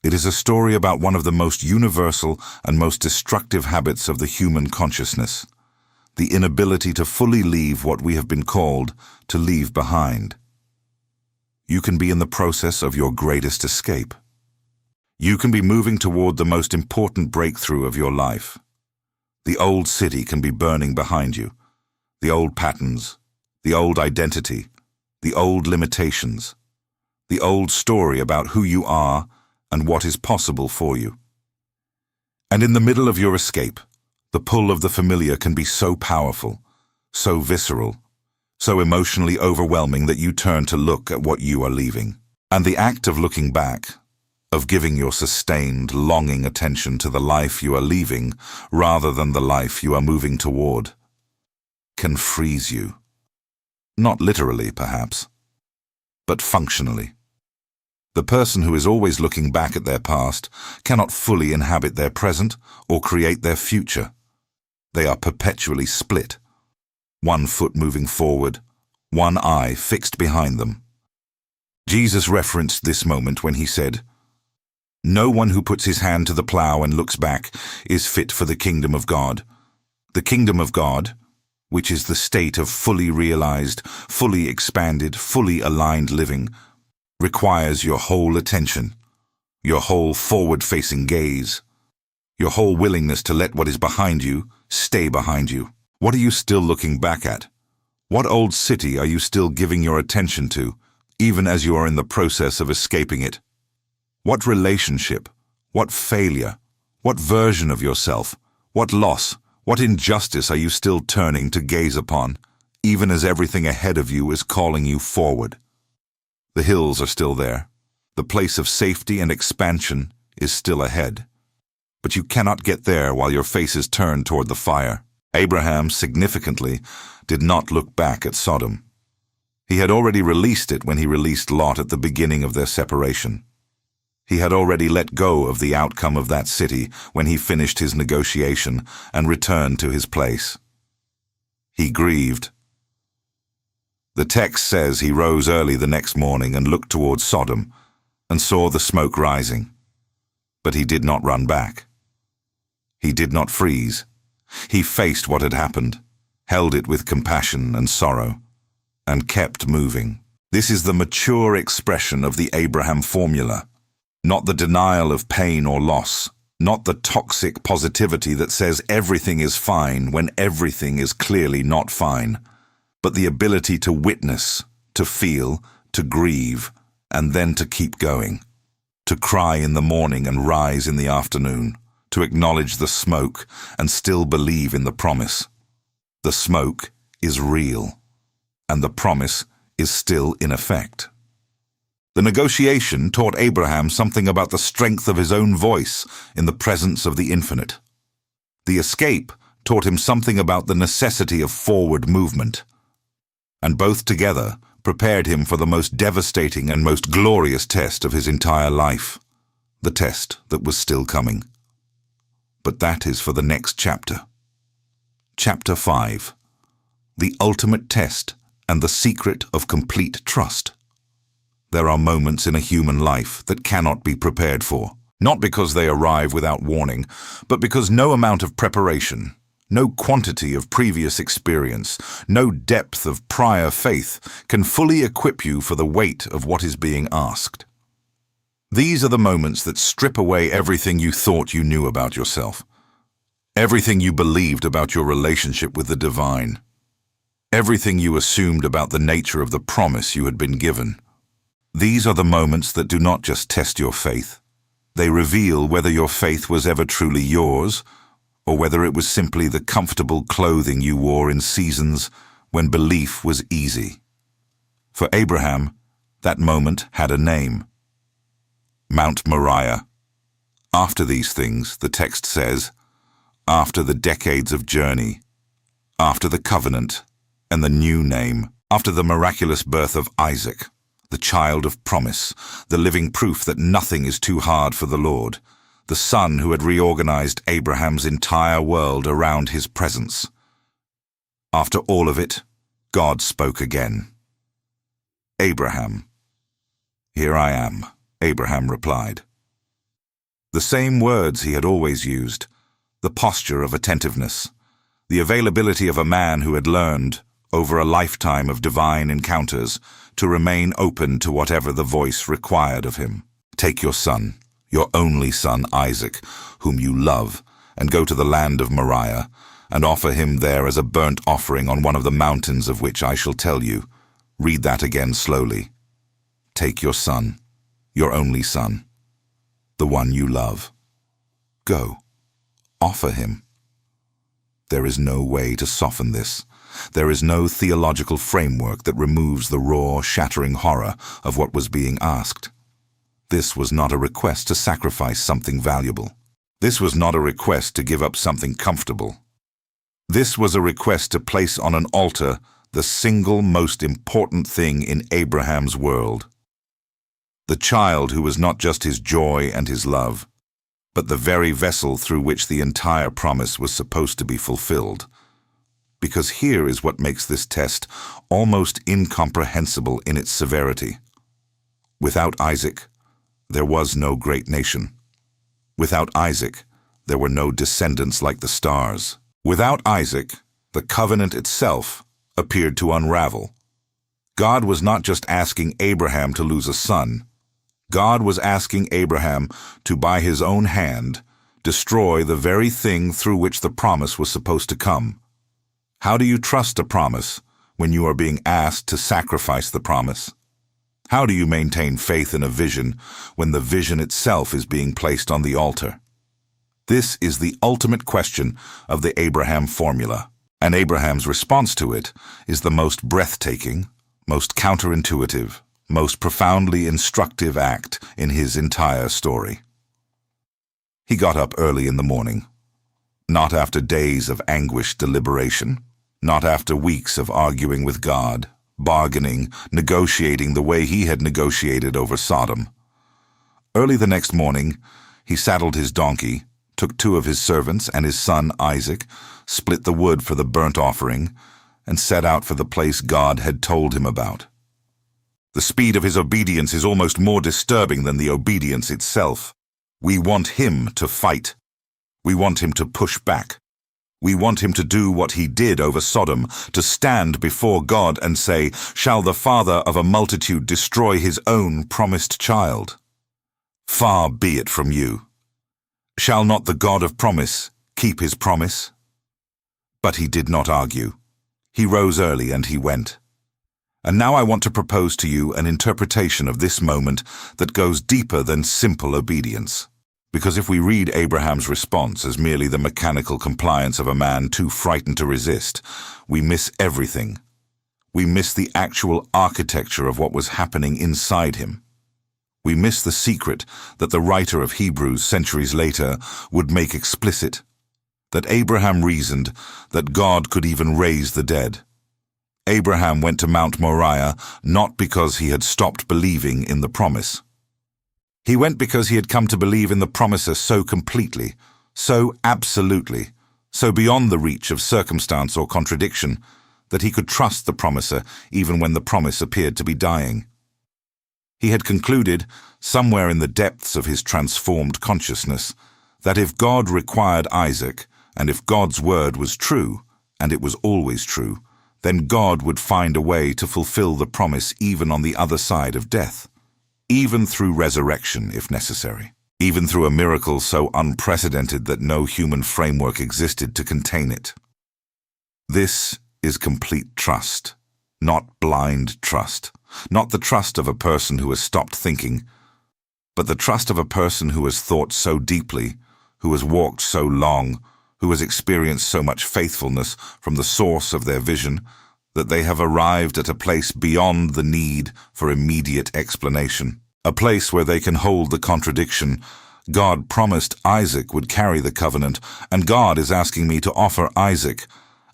It is a story about one of the most universal and most destructive habits of the human consciousness, the inability to fully leave what we have been called to leave behind. You can be in the process of your greatest escape. You can be moving toward the most important breakthrough of your life. The old city can be burning behind you, the old patterns, the old identity, the old limitations, the old story about who you are and what is possible for you. And in the middle of your escape, the pull of the familiar can be so powerful, so visceral, so emotionally overwhelming that you turn to look at what you are leaving. And the act of looking back, of giving your sustained, longing attention to the life you are leaving rather than the life you are moving toward, can freeze you. Not literally, perhaps, but functionally. The person who is always looking back at their past cannot fully inhabit their present or create their future. They are perpetually split, one foot moving forward, one eye fixed behind them. Jesus referenced this moment when he said, "No one who puts his hand to the plow and looks back is fit for the kingdom of God." The kingdom of God, which is the state of fully realized, fully expanded, fully aligned living, requires your whole attention, your whole forward-facing gaze, your whole willingness to let what is behind you stay behind you. What are you still looking back at? What old city are you still giving your attention to, even as you are in the process of escaping it? What relationship, what failure, what version of yourself, what loss, what injustice are you still turning to gaze upon, even as everything ahead of you is calling you forward? The hills are still there. The place of safety and expansion is still ahead. But you cannot get there while your face is turned toward the fire. Abraham, significantly, did not look back at Sodom. He had already released it when he released Lot at the beginning of their separation. He had already let go of the outcome of that city when he finished his negotiation and returned to his place. He grieved. The text says he rose early the next morning and looked towards Sodom and saw the smoke rising. But he did not run back. He did not freeze. He faced what had happened, held it with compassion and sorrow, and kept moving. This is the mature expression of the Abraham formula, not the denial of pain or loss, not the toxic positivity that says everything is fine when everything is clearly not fine, but the ability to witness, to feel, to grieve, and then to keep going, to cry in the morning and rise in the afternoon, to acknowledge the smoke and still believe in the promise. The smoke is real, and the promise is still in effect. The negotiation taught Abraham something about the strength of his own voice in the presence of the infinite. The escape taught him something about the necessity of forward movement, and both together prepared him for the most devastating and most glorious test of his entire life, the test that was still coming. But that is for the next chapter. Chapter 5. The ultimate test and the secret of complete trust. There are moments in a human life that cannot be prepared for, not because they arrive without warning, but because no amount of preparation, no quantity of previous experience, no depth of prior faith can fully equip you for the weight of what is being asked. These are the moments that strip away everything you thought you knew about yourself, everything you believed about your relationship with the divine, everything you assumed about the nature of the promise you had been given. These are the moments that do not just test your faith. They reveal whether your faith was ever truly yours, or whether it was simply the comfortable clothing you wore in seasons when belief was easy. For Abraham, that moment had a name: Mount Moriah. After these things, the text says, after the decades of journey, after the covenant and the new name, after the miraculous birth of Isaac, the child of promise, the living proof that nothing is too hard for the Lord, the son who had reorganized Abraham's entire world around his presence. After all of it, God spoke again. "Abraham." "Here I am," Abraham replied. The same words he had always used, the posture of attentiveness, the availability of a man who had learned, over a lifetime of divine encounters, to remain open to whatever the voice required of him. "Take your son, your only son Isaac, whom you love, and go to the land of Moriah, and offer him there as a burnt offering on one of the mountains of which I shall tell you." Read that again slowly. "Take your son, your only son, the one you love. Go, offer him." There is no way to soften this. There is no theological framework that removes the raw, shattering horror of what was being asked. This was not a request to sacrifice something valuable. This was not a request to give up something comfortable. This was a request to place on an altar the single most important thing in Abraham's world. The child who was not just his joy and his love, but the very vessel through which the entire promise was supposed to be fulfilled. Because here is what makes this test almost incomprehensible in its severity. Without Isaac, there was no great nation. Without Isaac, there were no descendants like the stars. Without Isaac, the covenant itself appeared to unravel. God was not just asking Abraham to lose a son. God was asking Abraham to, by his own hand, destroy the very thing through which the promise was supposed to come. How do you trust a promise when you are being asked to sacrifice the promise? How do you maintain faith in a vision when the vision itself is being placed on the altar? This is the ultimate question of the Abraham formula, and Abraham's response to it is the most breathtaking, most counterintuitive, most profoundly instructive act in his entire story. He got up early in the morning, not after days of anguished deliberation, not after weeks of arguing with God, bargaining, negotiating the way he had negotiated over Sodom. Early the next morning, he saddled his donkey, took 2 of his servants and his son Isaac, split the wood for the burnt offering, and set out for the place God had told him about. The speed of his obedience is almost more disturbing than the obedience itself. We want him to fight. We want him to push back. We want him to do what he did over Sodom, to stand before God and say, "Shall the father of a multitude destroy his own promised child? Far be it from you. Shall not the God of promise keep his promise?" But he did not argue. He rose early and he went. And now I want to propose to you an interpretation of this moment that goes deeper than simple obedience. Because if we read Abraham's response as merely the mechanical compliance of a man too frightened to resist, we miss everything. We miss the actual architecture of what was happening inside him. We miss the secret that the writer of Hebrews centuries later would make explicit, that Abraham reasoned that God could even raise the dead. Abraham went to Mount Moriah not because he had stopped believing in the promise. He went because he had come to believe in the promiser so completely, so absolutely, so beyond the reach of circumstance or contradiction, that he could trust the promiser even when the promise appeared to be dying. He had concluded, somewhere in the depths of his transformed consciousness, that if God required Isaac, and if God's word was true, and it was always true, then God would find a way to fulfill the promise even on the other side of death, even through resurrection if necessary, even through a miracle so unprecedented that no human framework existed to contain it. This is complete trust, not blind trust, not the trust of a person who has stopped thinking, but the trust of a person who has thought so deeply, who has walked so long, who has experienced so much faithfulness from the source of their vision, that they have arrived at a place beyond the need for immediate explanation, a place where they can hold the contradiction. God promised Isaac would carry the covenant, and God is asking me to offer Isaac,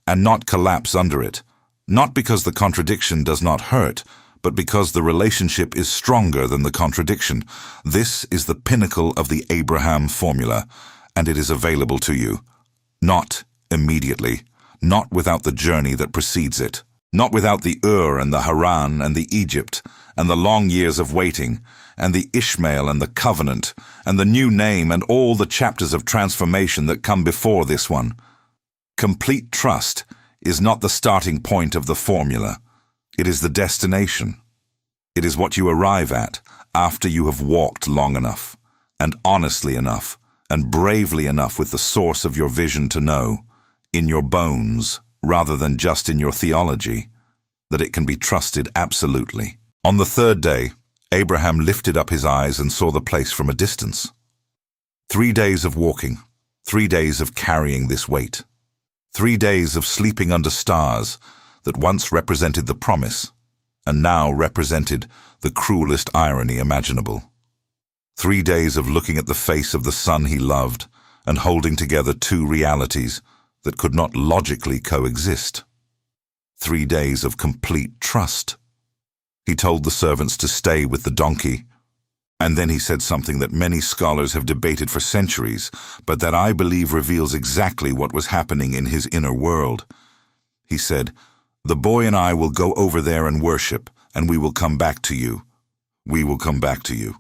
and not collapse under it, not because the contradiction does not hurt, but because the relationship is stronger than the contradiction. This is the pinnacle of the Abraham formula, and it is available to you. Not immediately, not without the journey that precedes it, not without the Ur and the Haran and the Egypt, and the long years of waiting, and the Ishmael and the covenant, and the new name and all the chapters of transformation that come before this one. Complete trust is not the starting point of the formula. It is the destination. It is what you arrive at after you have walked long enough, and honestly enough, and bravely enough with the source of your vision to know, in your bones, rather than just in your theology, that it can be trusted absolutely. On the 3rd day, Abraham lifted up his eyes and saw the place from a distance. 3 days of walking, 3 days of carrying this weight, 3 days of sleeping under stars that once represented the promise, and now represented the cruelest irony imaginable. 3 days of looking at the face of the son he loved and holding together two realities that could not logically coexist. 3 days of complete trust. He told the servants to stay with the donkey, and then he said something that many scholars have debated for centuries, but that I believe reveals exactly what was happening in his inner world. He said, "The boy and I will go over there and worship, and we will come back to you. We will come back to you.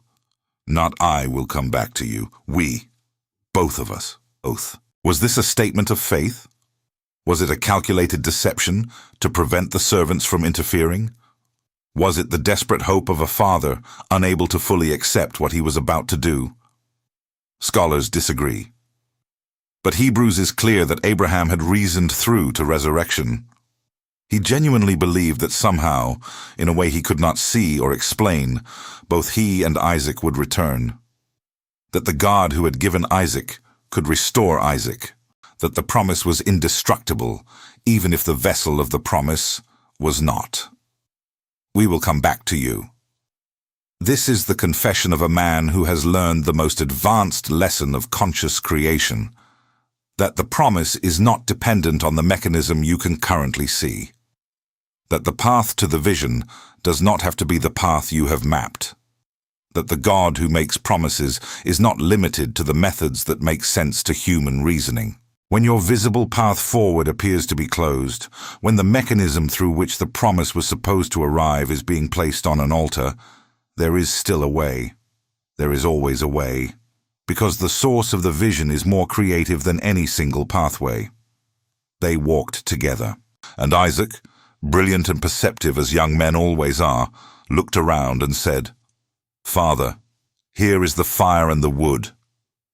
Not I will come back to you. We. Both of us." Oath. Was this a statement of faith? Was it a calculated deception to prevent the servants from interfering? Was it the desperate hope of a father unable to fully accept what he was about to do? Scholars disagree. But Hebrews is clear that Abraham had reasoned through to resurrection. He genuinely believed that somehow, in a way he could not see or explain, both he and Isaac would return. That the God who had given Isaac could restore Isaac. That the promise was indestructible, even if the vessel of the promise was not. We will come back to you. This is the confession of a man who has learned the most advanced lesson of conscious creation, that the promise is not dependent on the mechanism you can currently see. That the path to the vision does not have to be the path you have mapped. That the God who makes promises is not limited to the methods that make sense to human reasoning. When your visible path forward appears to be closed, when the mechanism through which the promise was supposed to arrive is being placed on an altar, there is still a way. There is always a way, because the source of the vision is more creative than any single pathway. They walked together, and Isaac, brilliant and perceptive as young men always are, looked around and said, "Father, here is the fire and the wood,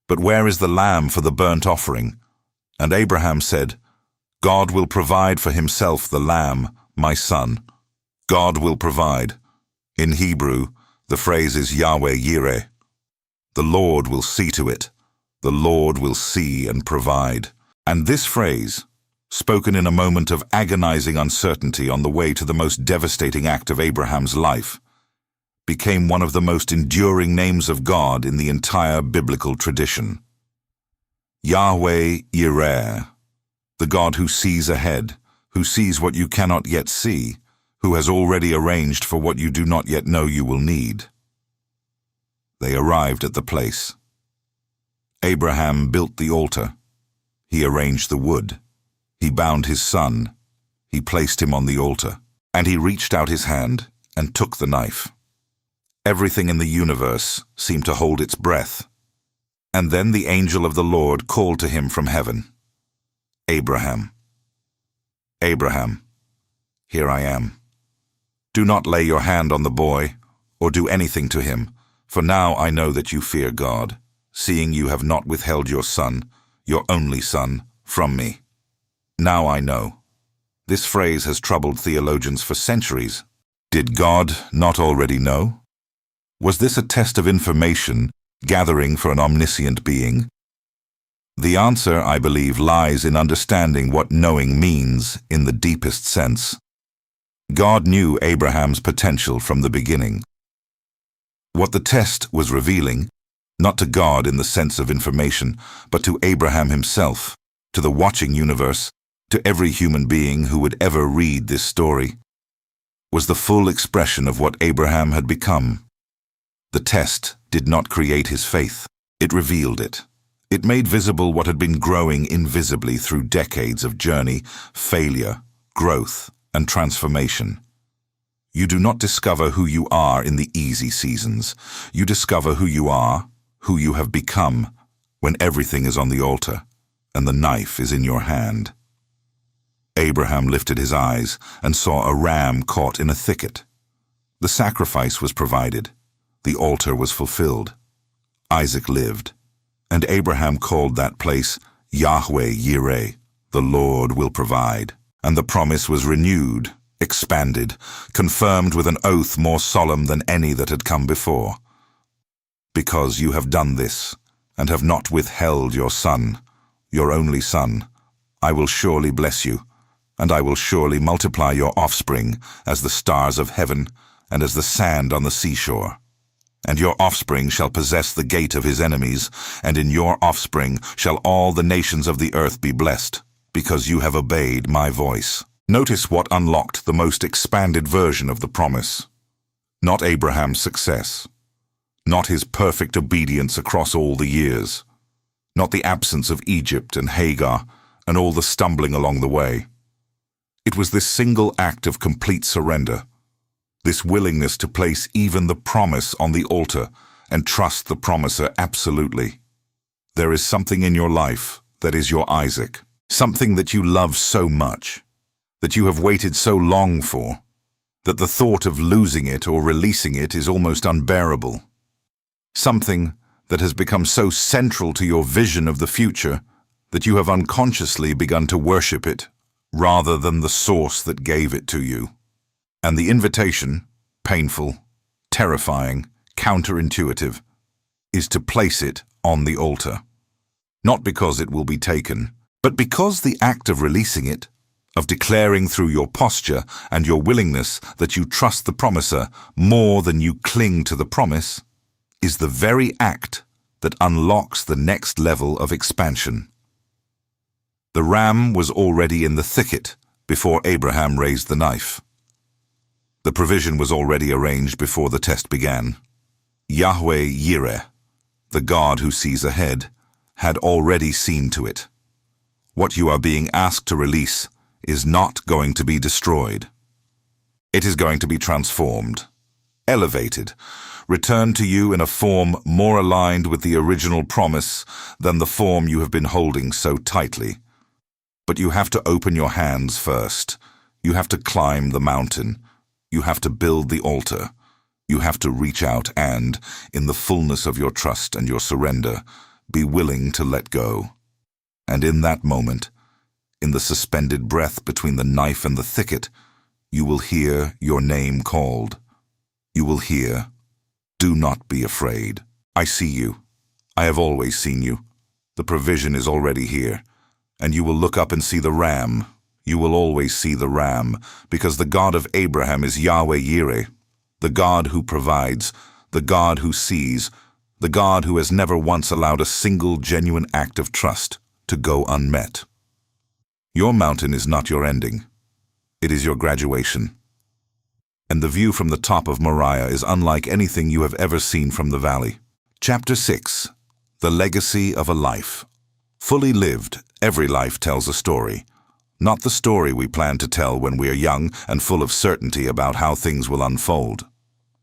but where is the lamb for the burnt offering?" And Abraham said, "God will provide for himself the lamb, my son." God will provide. In Hebrew, the phrase is Yahweh Yireh. The Lord will see to it. The Lord will see and provide. And this phrase, spoken in a moment of agonizing uncertainty on the way to the most devastating act of Abraham's life, became one of the most enduring names of God in the entire biblical tradition. Yahweh Yireh, the God who sees ahead, who sees what you cannot yet see, who has already arranged for what you do not yet know you will need. They arrived at the place. Abraham built the altar. He arranged the wood. He bound his son. He placed him on the altar. And he reached out his hand and took the knife. Everything in the universe seemed to hold its breath. And then the angel of the Lord called to him from heaven, "Abraham, Abraham, here I am. Do not lay your hand on the boy, or do anything to him, for now I know that you fear God, seeing you have not withheld your son, your only son, from me. Now I know." This phrase has troubled theologians for centuries. Did God not already know? Was this a test of information gathering for an omniscient being? The answer, I believe, lies in understanding what knowing means in the deepest sense. God knew Abraham's potential from the beginning. What the test was revealing, not to God in the sense of information, but to Abraham himself, to the watching universe, to every human being who would ever read this story, was the full expression of what Abraham had become. The test did not create his faith. It revealed it. It made visible what had been growing invisibly through decades of journey, failure, growth, and transformation. You do not discover who you are in the easy seasons. You discover who you are, who you have become, when everything is on the altar, and the knife is in your hand. Abraham lifted his eyes and saw a ram caught in a thicket. The sacrifice was provided. The altar was fulfilled. Isaac lived, and Abraham called that place Yahweh Yireh, the Lord will provide. And the promise was renewed, expanded, confirmed with an oath more solemn than any that had come before. Because you have done this, and have not withheld your son, your only son, I will surely bless you, and I will surely multiply your offspring as the stars of heaven and as the sand on the seashore. And your offspring shall possess the gate of his enemies, and in your offspring shall all the nations of the earth be blessed, because you have obeyed my voice. Notice what unlocked the most expanded version of the promise. Not Abraham's success. Not his perfect obedience across all the years. Not the absence of Egypt and Hagar and all the stumbling along the way. It was this single act of complete surrender, this willingness to place even the promise on the altar and trust the promiser absolutely. There is something in your life that is your Isaac, something that you love so much, that you have waited so long for, that the thought of losing it or releasing it is almost unbearable. Something that has become so central to your vision of the future that you have unconsciously begun to worship it rather than the source that gave it to you. And the invitation, painful, terrifying, counterintuitive, is to place it on the altar. Not because it will be taken, but because the act of releasing it, of declaring through your posture and your willingness that you trust the promiser more than you cling to the promise, is the very act that unlocks the next level of expansion. The ram was already in the thicket before Abraham raised the knife. The provision was already arranged before the test began. Yahweh Yireh, the God who sees ahead, had already seen to it. What you are being asked to release is not going to be destroyed. It is going to be transformed, elevated, returned to you in a form more aligned with the original promise than the form you have been holding so tightly. But you have to open your hands first. You have to climb the mountain. You have to build the altar. You have to reach out and, in the fullness of your trust and your surrender, be willing to let go. And in that moment, in the suspended breath between the knife and the thicket, you will hear your name called. You will hear, "Do not be afraid. I see you. I have always seen you. The provision is already here. And you will look up and see the ram. You will always see the ram, because the God of Abraham is Yahweh Yireh, the God who provides, the God who sees, the God who has never once allowed a single genuine act of trust to go unmet. Your mountain is not your ending. It is your graduation. And the view from the top of Moriah is unlike anything you have ever seen from the valley. Chapter 6. The Legacy of a Life. Fully lived, every life tells a story. Not the story we plan to tell when we are young and full of certainty about how things will unfold.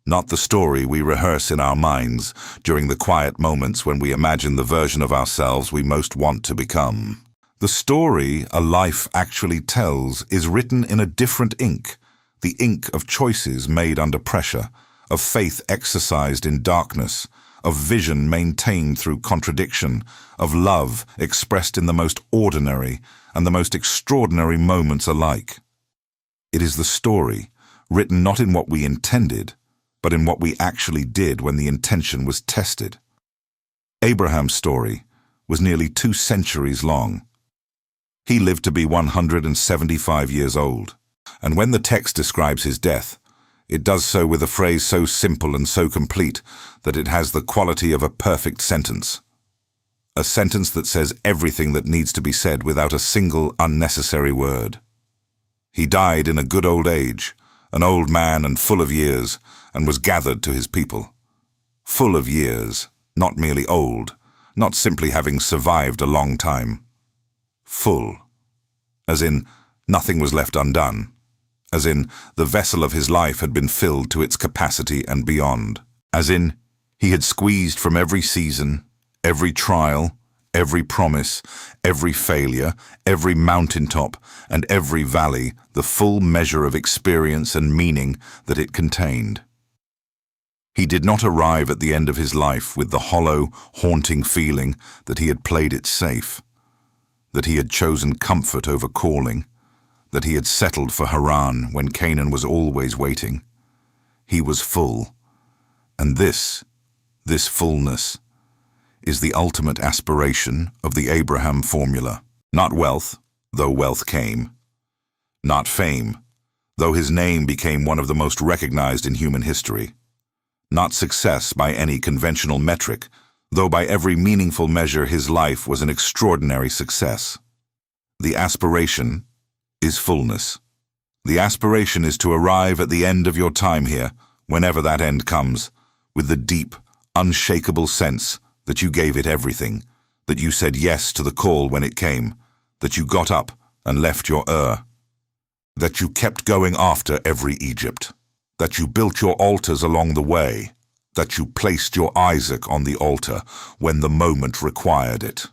Not the story we rehearse in our minds during the quiet moments when we imagine the version of ourselves we most want to become. The story a life actually tells is written in a different ink, the ink of choices made under pressure, of faith exercised in darkness, of vision maintained through contradiction, of love expressed in the most ordinary and the most extraordinary moments alike. It is the story, written not in what we intended, but in what we actually did when the intention was tested. Abraham's story was nearly 2 centuries long. He lived to be 175 years old, and when the text describes his death, it does so with a phrase so simple and so complete that it has the quality of a perfect sentence. A sentence that says everything that needs to be said without a single unnecessary word. He died in a good old age, an old man and full of years, and was gathered to his people. Full of years, not merely old, not simply having survived a long time. Full, as in nothing was left undone, as in the vessel of his life had been filled to its capacity and beyond, as in he had squeezed from every season, every trial, every promise, every failure, every mountaintop, and every valley the full measure of experience and meaning that it contained. He did not arrive at the end of his life with the hollow, haunting feeling that he had played it safe, that he had chosen comfort over calling, that he had settled for Haran when Canaan was always waiting. He was full, and this fullness, is the ultimate aspiration of the Abraham formula. Not wealth, though wealth came. Not fame, though his name became one of the most recognized in human history. Not success by any conventional metric, though by every meaningful measure his life was an extraordinary success. The aspiration is fullness. The aspiration is to arrive at the end of your time here, whenever that end comes, with the deep, unshakable sense that you gave it everything, that you said yes to the call when it came, that you got up and left your that you kept going after every Egypt, that you built your altars along the way, that you placed your Isaac on the altar when the moment required it,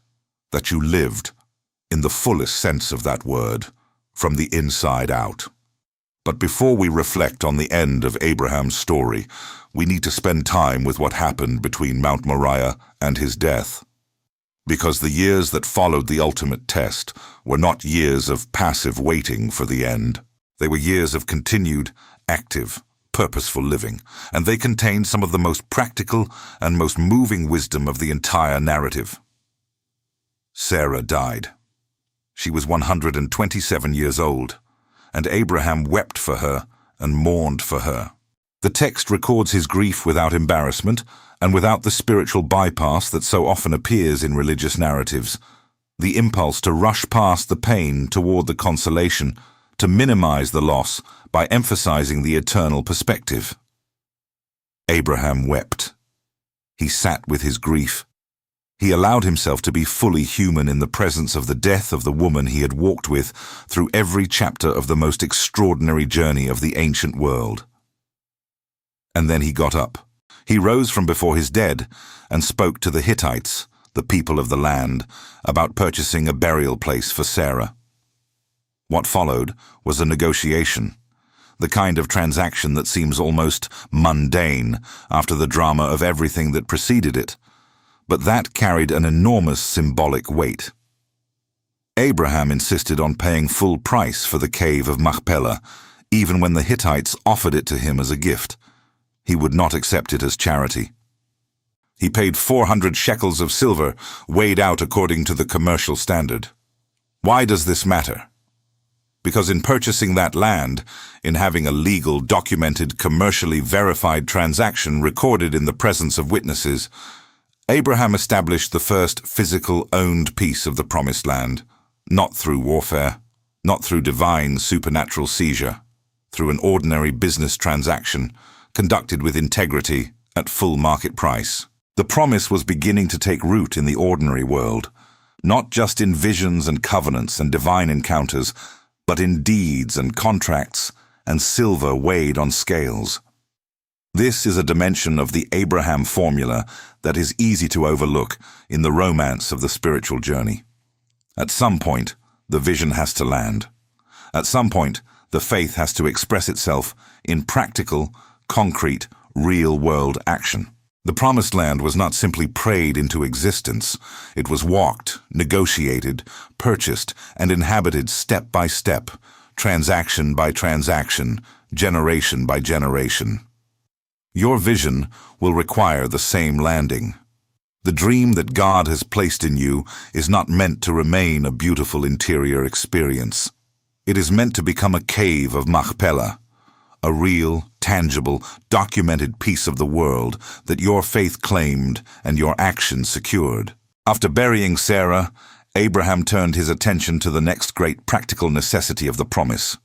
that you lived, in the fullest sense of that word, from the inside out. But before we reflect on the end of Abraham's story, we need to spend time with what happened between Mount Moriah and his death. Because the years that followed the ultimate test were not years of passive waiting for the end. They were years of continued, active, purposeful living, and they contained some of the most practical and most moving wisdom of the entire narrative. Sarah died. She was 127 years old, and Abraham wept for her and mourned for her. The text records his grief without embarrassment and without the spiritual bypass that so often appears in religious narratives, the impulse to rush past the pain toward the consolation, to minimize the loss by emphasizing the eternal perspective. Abraham wept. He sat with his grief. He allowed himself to be fully human in the presence of the death of the woman he had walked with through every chapter of the most extraordinary journey of the ancient world. And then he got up. He rose from before his dead and spoke to the Hittites, the people of the land, about purchasing a burial place for Sarah. What followed was a negotiation, the kind of transaction that seems almost mundane after the drama of everything that preceded it, but that carried an enormous symbolic weight. Abraham insisted on paying full price for the cave of Machpelah, even when the Hittites offered it to him as a gift. He would not accept it as charity. He paid 400 shekels of silver, weighed out according to the commercial standard. Why does this matter? Because in purchasing that land, in having a legal, documented, commercially verified transaction recorded in the presence of witnesses, Abraham established the first physical, owned piece of the promised land, not through warfare, not through divine, supernatural seizure, through an ordinary business transaction, conducted with integrity at full market price. The promise was beginning to take root in the ordinary world, not just in visions and covenants and divine encounters, but in deeds and contracts and silver weighed on scales. This is a dimension of the Abraham formula that is easy to overlook in the romance of the spiritual journey. At some point, the vision has to land. At some point, the faith has to express itself in practical, concrete, real-world action. The Promised Land was not simply prayed into existence. It was walked, negotiated, purchased, and inhabited step by step, transaction by transaction, generation by generation. Your vision will require the same landing. The dream that God has placed in you is not meant to remain a beautiful interior experience. It is meant to become a cave of Machpelah, a real, tangible, documented piece of the world that your faith claimed and your action secured. After burying Sarah, Abraham turned his attention to the next great practical necessity of the promise.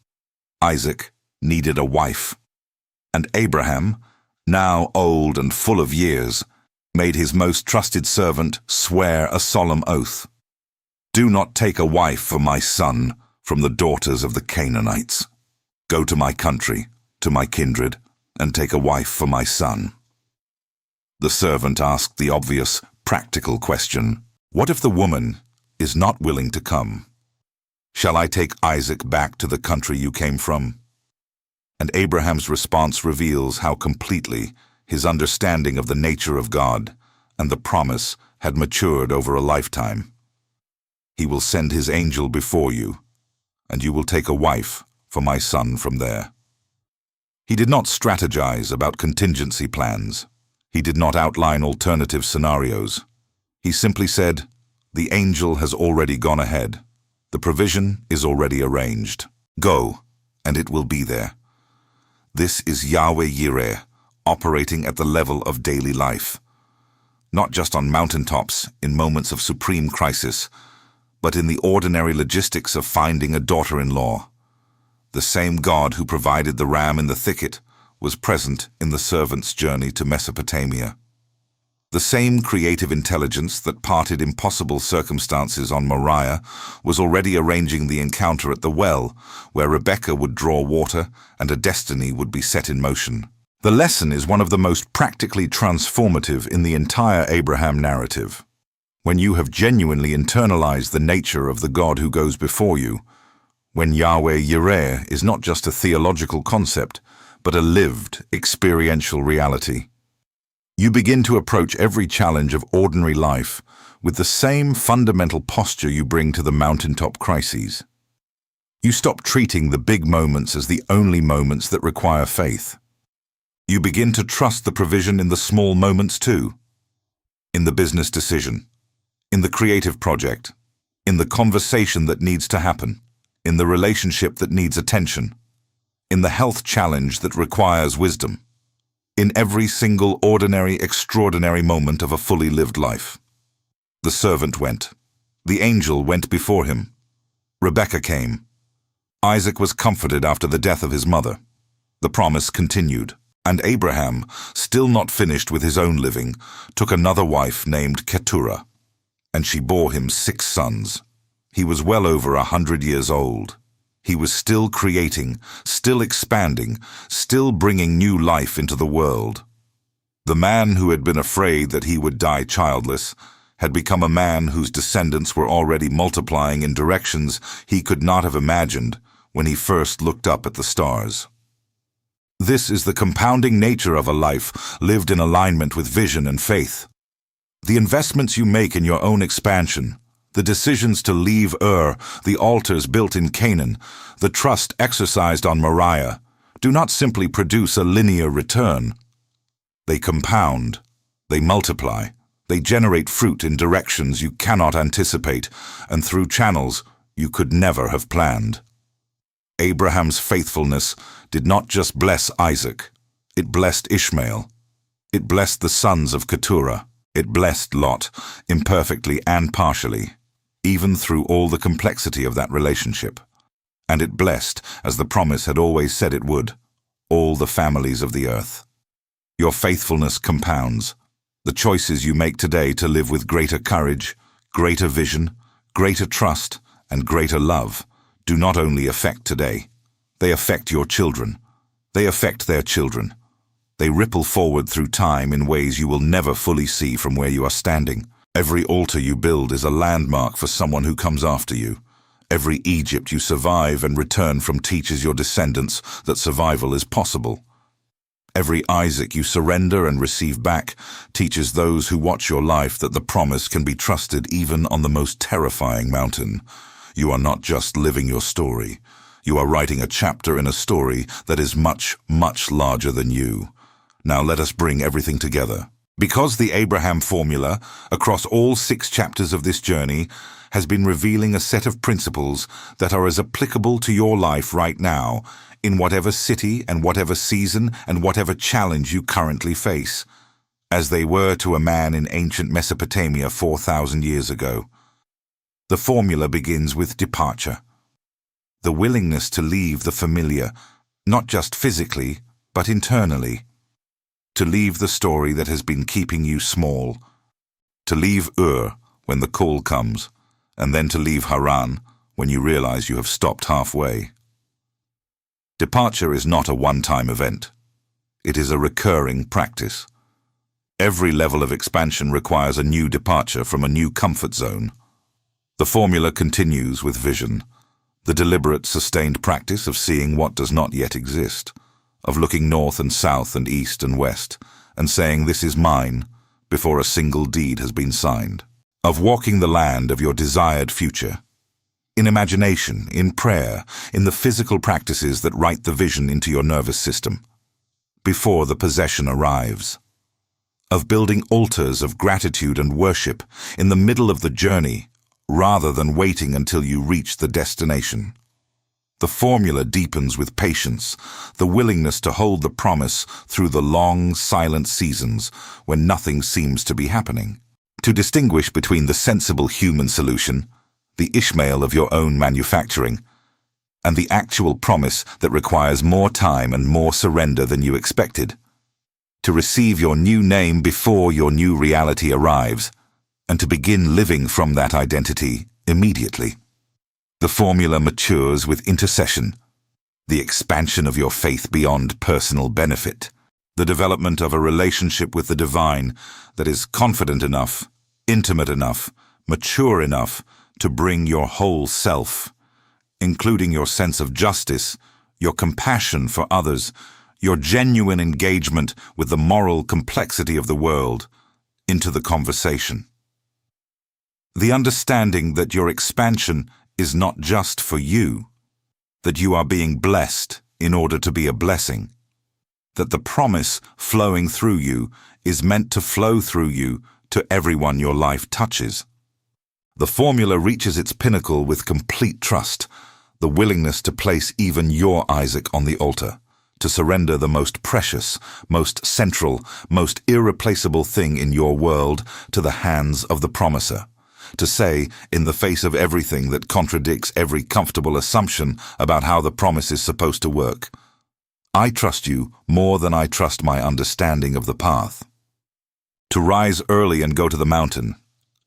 Isaac needed a wife. And Abraham, now old and full of years, made his most trusted servant swear a solemn oath. "Do not take a wife for my son from the daughters of the Canaanites. Go to my country, to my kindred, and take a wife for my son." The servant asked the obvious, practical question, what if the woman is not willing to come? Shall I take Isaac back to the country you came from? And Abraham's response reveals how completely his understanding of the nature of God and the promise had matured over a lifetime. "He will send his angel before you, and you will take a wife for my son from there." He did not strategize about contingency plans. He did not outline alternative scenarios. He simply said, "The angel has already gone ahead. The provision is already arranged. Go, and it will be there. This is Yahweh Yireh, operating at the level of daily life. Not just on mountaintops, in moments of supreme crisis, but in the ordinary logistics of finding a daughter-in-law. The same God who provided the ram in the thicket was present in the servant's journey to Mesopotamia. The same creative intelligence that parted impossible circumstances on Moriah was already arranging the encounter at the well, where Rebekah would draw water and a destiny would be set in motion. The lesson is one of the most practically transformative in the entire Abraham narrative. When you have genuinely internalized the nature of the God who goes before you, when Yahweh Yireh is not just a theological concept, but a lived, experiential reality, you begin to approach every challenge of ordinary life with the same fundamental posture you bring to the mountaintop crises. You stop treating the big moments as the only moments that require faith. You begin to trust the provision in the small moments too. In the business decision, in the creative project, in the conversation that needs to happen, in the relationship that needs attention, in the health challenge that requires wisdom, in every single ordinary, extraordinary moment of a fully lived life. The servant went. The angel went before him. Rebekah came. Isaac was comforted after the death of his mother. The promise continued. And Abraham, still not finished with his own living, took another wife named Keturah, and she bore him 6 sons. He was well over 100 years old. He was still creating, still expanding, still bringing new life into the world. The man who had been afraid that he would die childless had become a man whose descendants were already multiplying in directions he could not have imagined when he first looked up at the stars. This is the compounding nature of a life lived in alignment with vision and faith. The investments you make in your own expansion, the decisions to leave Ur, the altars built in Canaan, the trust exercised on Moriah, do not simply produce a linear return. They compound, they multiply, they generate fruit in directions you cannot anticipate and through channels you could never have planned. Abraham's faithfulness did not just bless Isaac, it blessed Ishmael. It blessed the sons of Keturah. It blessed Lot, imperfectly and partially, even through all the complexity of that relationship. And it blessed, as the promise had always said it would, all the families of the earth. Your faithfulness compounds. The choices you make today to live with greater courage, greater vision, greater trust, and greater love do not only affect today. They affect your children. They affect their children. They ripple forward through time in ways you will never fully see from where you are standing. Every altar you build is a landmark for someone who comes after you. Every Egypt you survive and return from teaches your descendants that survival is possible. Every Isaac you surrender and receive back teaches those who watch your life that the promise can be trusted even on the most terrifying mountain. You are not just living your story. You are writing a chapter in a story that is much, much larger than you. Now let us bring everything together. Because the Abraham formula, across all 6 chapters of this journey, has been revealing a set of principles that are as applicable to your life right now, in whatever city and whatever season and whatever challenge you currently face, as they were to a man in ancient Mesopotamia 4,000 years ago. The formula begins with departure. The willingness to leave the familiar, not just physically, but internally. To leave the story that has been keeping you small. To leave Ur when the call comes, and then to leave Haran when you realize you have stopped halfway. Departure is not a one-time event. It is a recurring practice. Every level of expansion requires a new departure from a new comfort zone. The formula continues with vision, the deliberate, sustained practice of seeing what does not yet exist, of looking north and south and east and west, and saying, "This is mine," before a single deed has been signed, of walking the land of your desired future, in imagination, in prayer, in the physical practices that write the vision into your nervous system, before the possession arrives, of building altars of gratitude and worship in the middle of the journey, rather than waiting until you reach the destination. The formula deepens with patience, the willingness to hold the promise through the long, silent seasons when nothing seems to be happening. To distinguish between the sensible human solution, the Ishmael of your own manufacturing, and the actual promise that requires more time and more surrender than you expected. To receive your new name before your new reality arrives, and to begin living from that identity immediately. The formula matures with intercession, the expansion of your faith beyond personal benefit, the development of a relationship with the divine that is confident enough, intimate enough, mature enough to bring your whole self, including your sense of justice, your compassion for others, your genuine engagement with the moral complexity of the world, into the conversation. The understanding that your expansion is not just for you, that you are being blessed in order to be a blessing, that the promise flowing through you is meant to flow through you to everyone your life touches. The formula reaches its pinnacle with complete trust, the willingness to place even your Isaac on the altar, to surrender the most precious, most central, most irreplaceable thing in your world to the hands of the promiser. To say, in the face of everything that contradicts every comfortable assumption about how the promise is supposed to work, I trust you more than I trust my understanding of the path. To rise early and go to the mountain,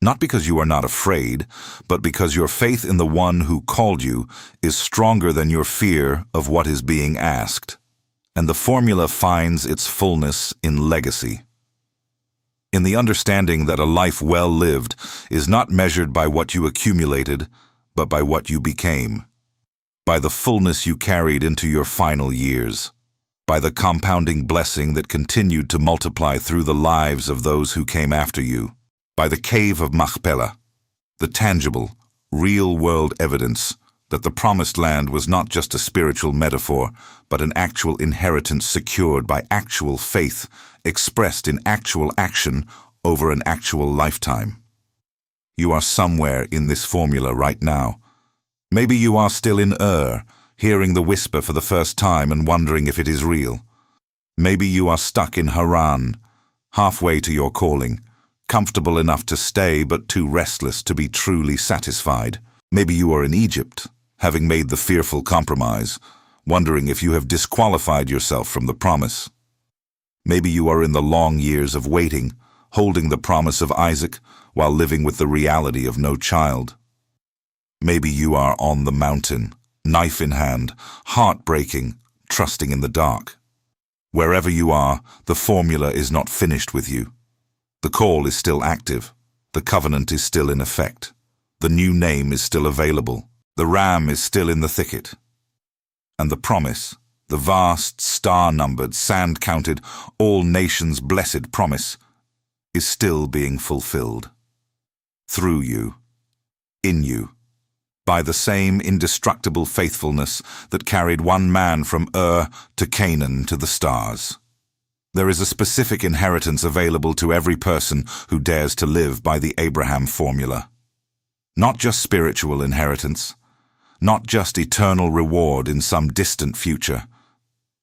not because you are not afraid, but because your faith in the one who called you is stronger than your fear of what is being asked, and the formula finds its fullness in legacy. In the understanding that a life well lived is not measured by what you accumulated, but by what you became, by the fullness you carried into your final years, by the compounding blessing that continued to multiply through the lives of those who came after you, by the cave of Machpelah, the tangible, real-world evidence that the promised land was not just a spiritual metaphor, but an actual inheritance secured by actual faith, expressed in actual action over an actual lifetime. You are somewhere in this formula right now. Maybe you are still in hearing the whisper for the first time and wondering if it is real. Maybe you are stuck in Haran, halfway to your calling, comfortable enough to stay but too restless to be truly satisfied. Maybe you are in Egypt, having made the fearful compromise, wondering if you have disqualified yourself from the promise. Maybe you are in the long years of waiting, holding the promise of Isaac while living with the reality of no child. Maybe you are on the mountain, knife in hand, heartbreaking, trusting in the dark. Wherever you are, the formula is not finished with you. The call is still active. The covenant is still in effect. The new name is still available. The ram is still in the thicket. And the promise, the vast, star-numbered, sand-counted, all-nations blessed promise, is still being fulfilled. Through you, in you, by the same indestructible faithfulness that carried one man from to Canaan to the stars. There is a specific inheritance available to every person who dares to live by the Abraham formula. Not just spiritual inheritance, not just eternal reward in some distant future,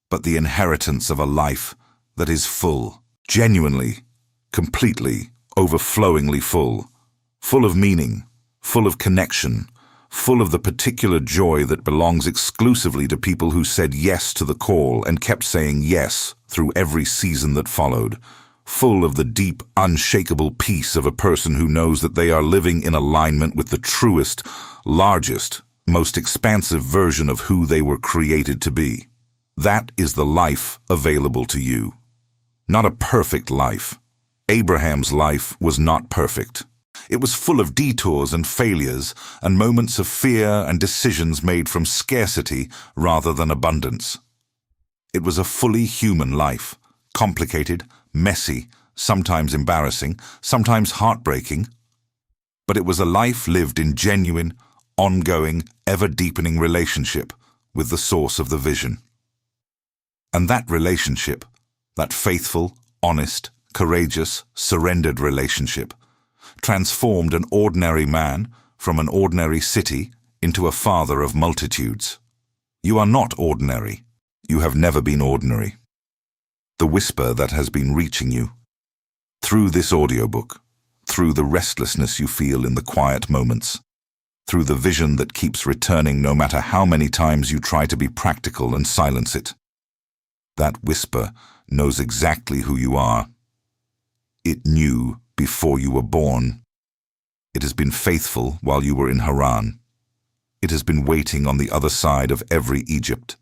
but the inheritance of a life that is full, genuinely, completely, overflowingly full, full of meaning, full of connection, full of the particular joy that belongs exclusively to people who said yes to the call and kept saying yes through every season that followed, full of the deep, unshakable peace of a person who knows that they are living in alignment with the truest, largest, most expansive version of who they were created to be. That is the life available to you. Not a perfect life. Abraham's life was not perfect. It was full of detours and failures and moments of fear and decisions made from scarcity rather than abundance. It was a fully human life, complicated, messy, sometimes embarrassing, sometimes heartbreaking. But it was a life lived in genuine, ongoing, ever-deepening relationship with the source of the vision. And that relationship, that faithful, honest, courageous, surrendered relationship, transformed an ordinary man from an ordinary city into a father of multitudes. You are not ordinary. You have never been ordinary. The whisper that has been reaching you. Through this audiobook, through the restlessness you feel in the quiet moments, through the vision that keeps returning no matter how many times you try to be practical and silence it. That whisper knows exactly who you are. It knew before you were born. It has been faithful while you were in Haran. It has been waiting on the other side of every Egypt.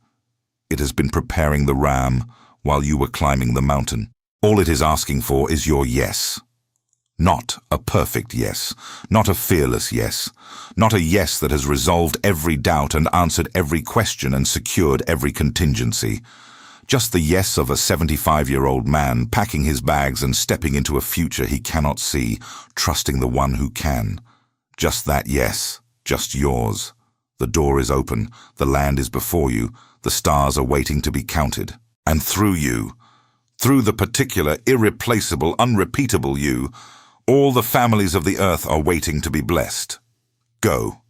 It has been preparing the ram while you were climbing the mountain. All it is asking for is your yes. Not a perfect yes, not a fearless yes, not a yes that has resolved every doubt and answered every question and secured every contingency. Just the yes of a 75-year-old man packing his bags and stepping into a future he cannot see, trusting the one who can. Just that yes, just yours. The door is open, the land is before you, the stars are waiting to be counted. And through you, through the particular, irreplaceable, unrepeatable you, all the families of the earth are waiting to be blessed. Go.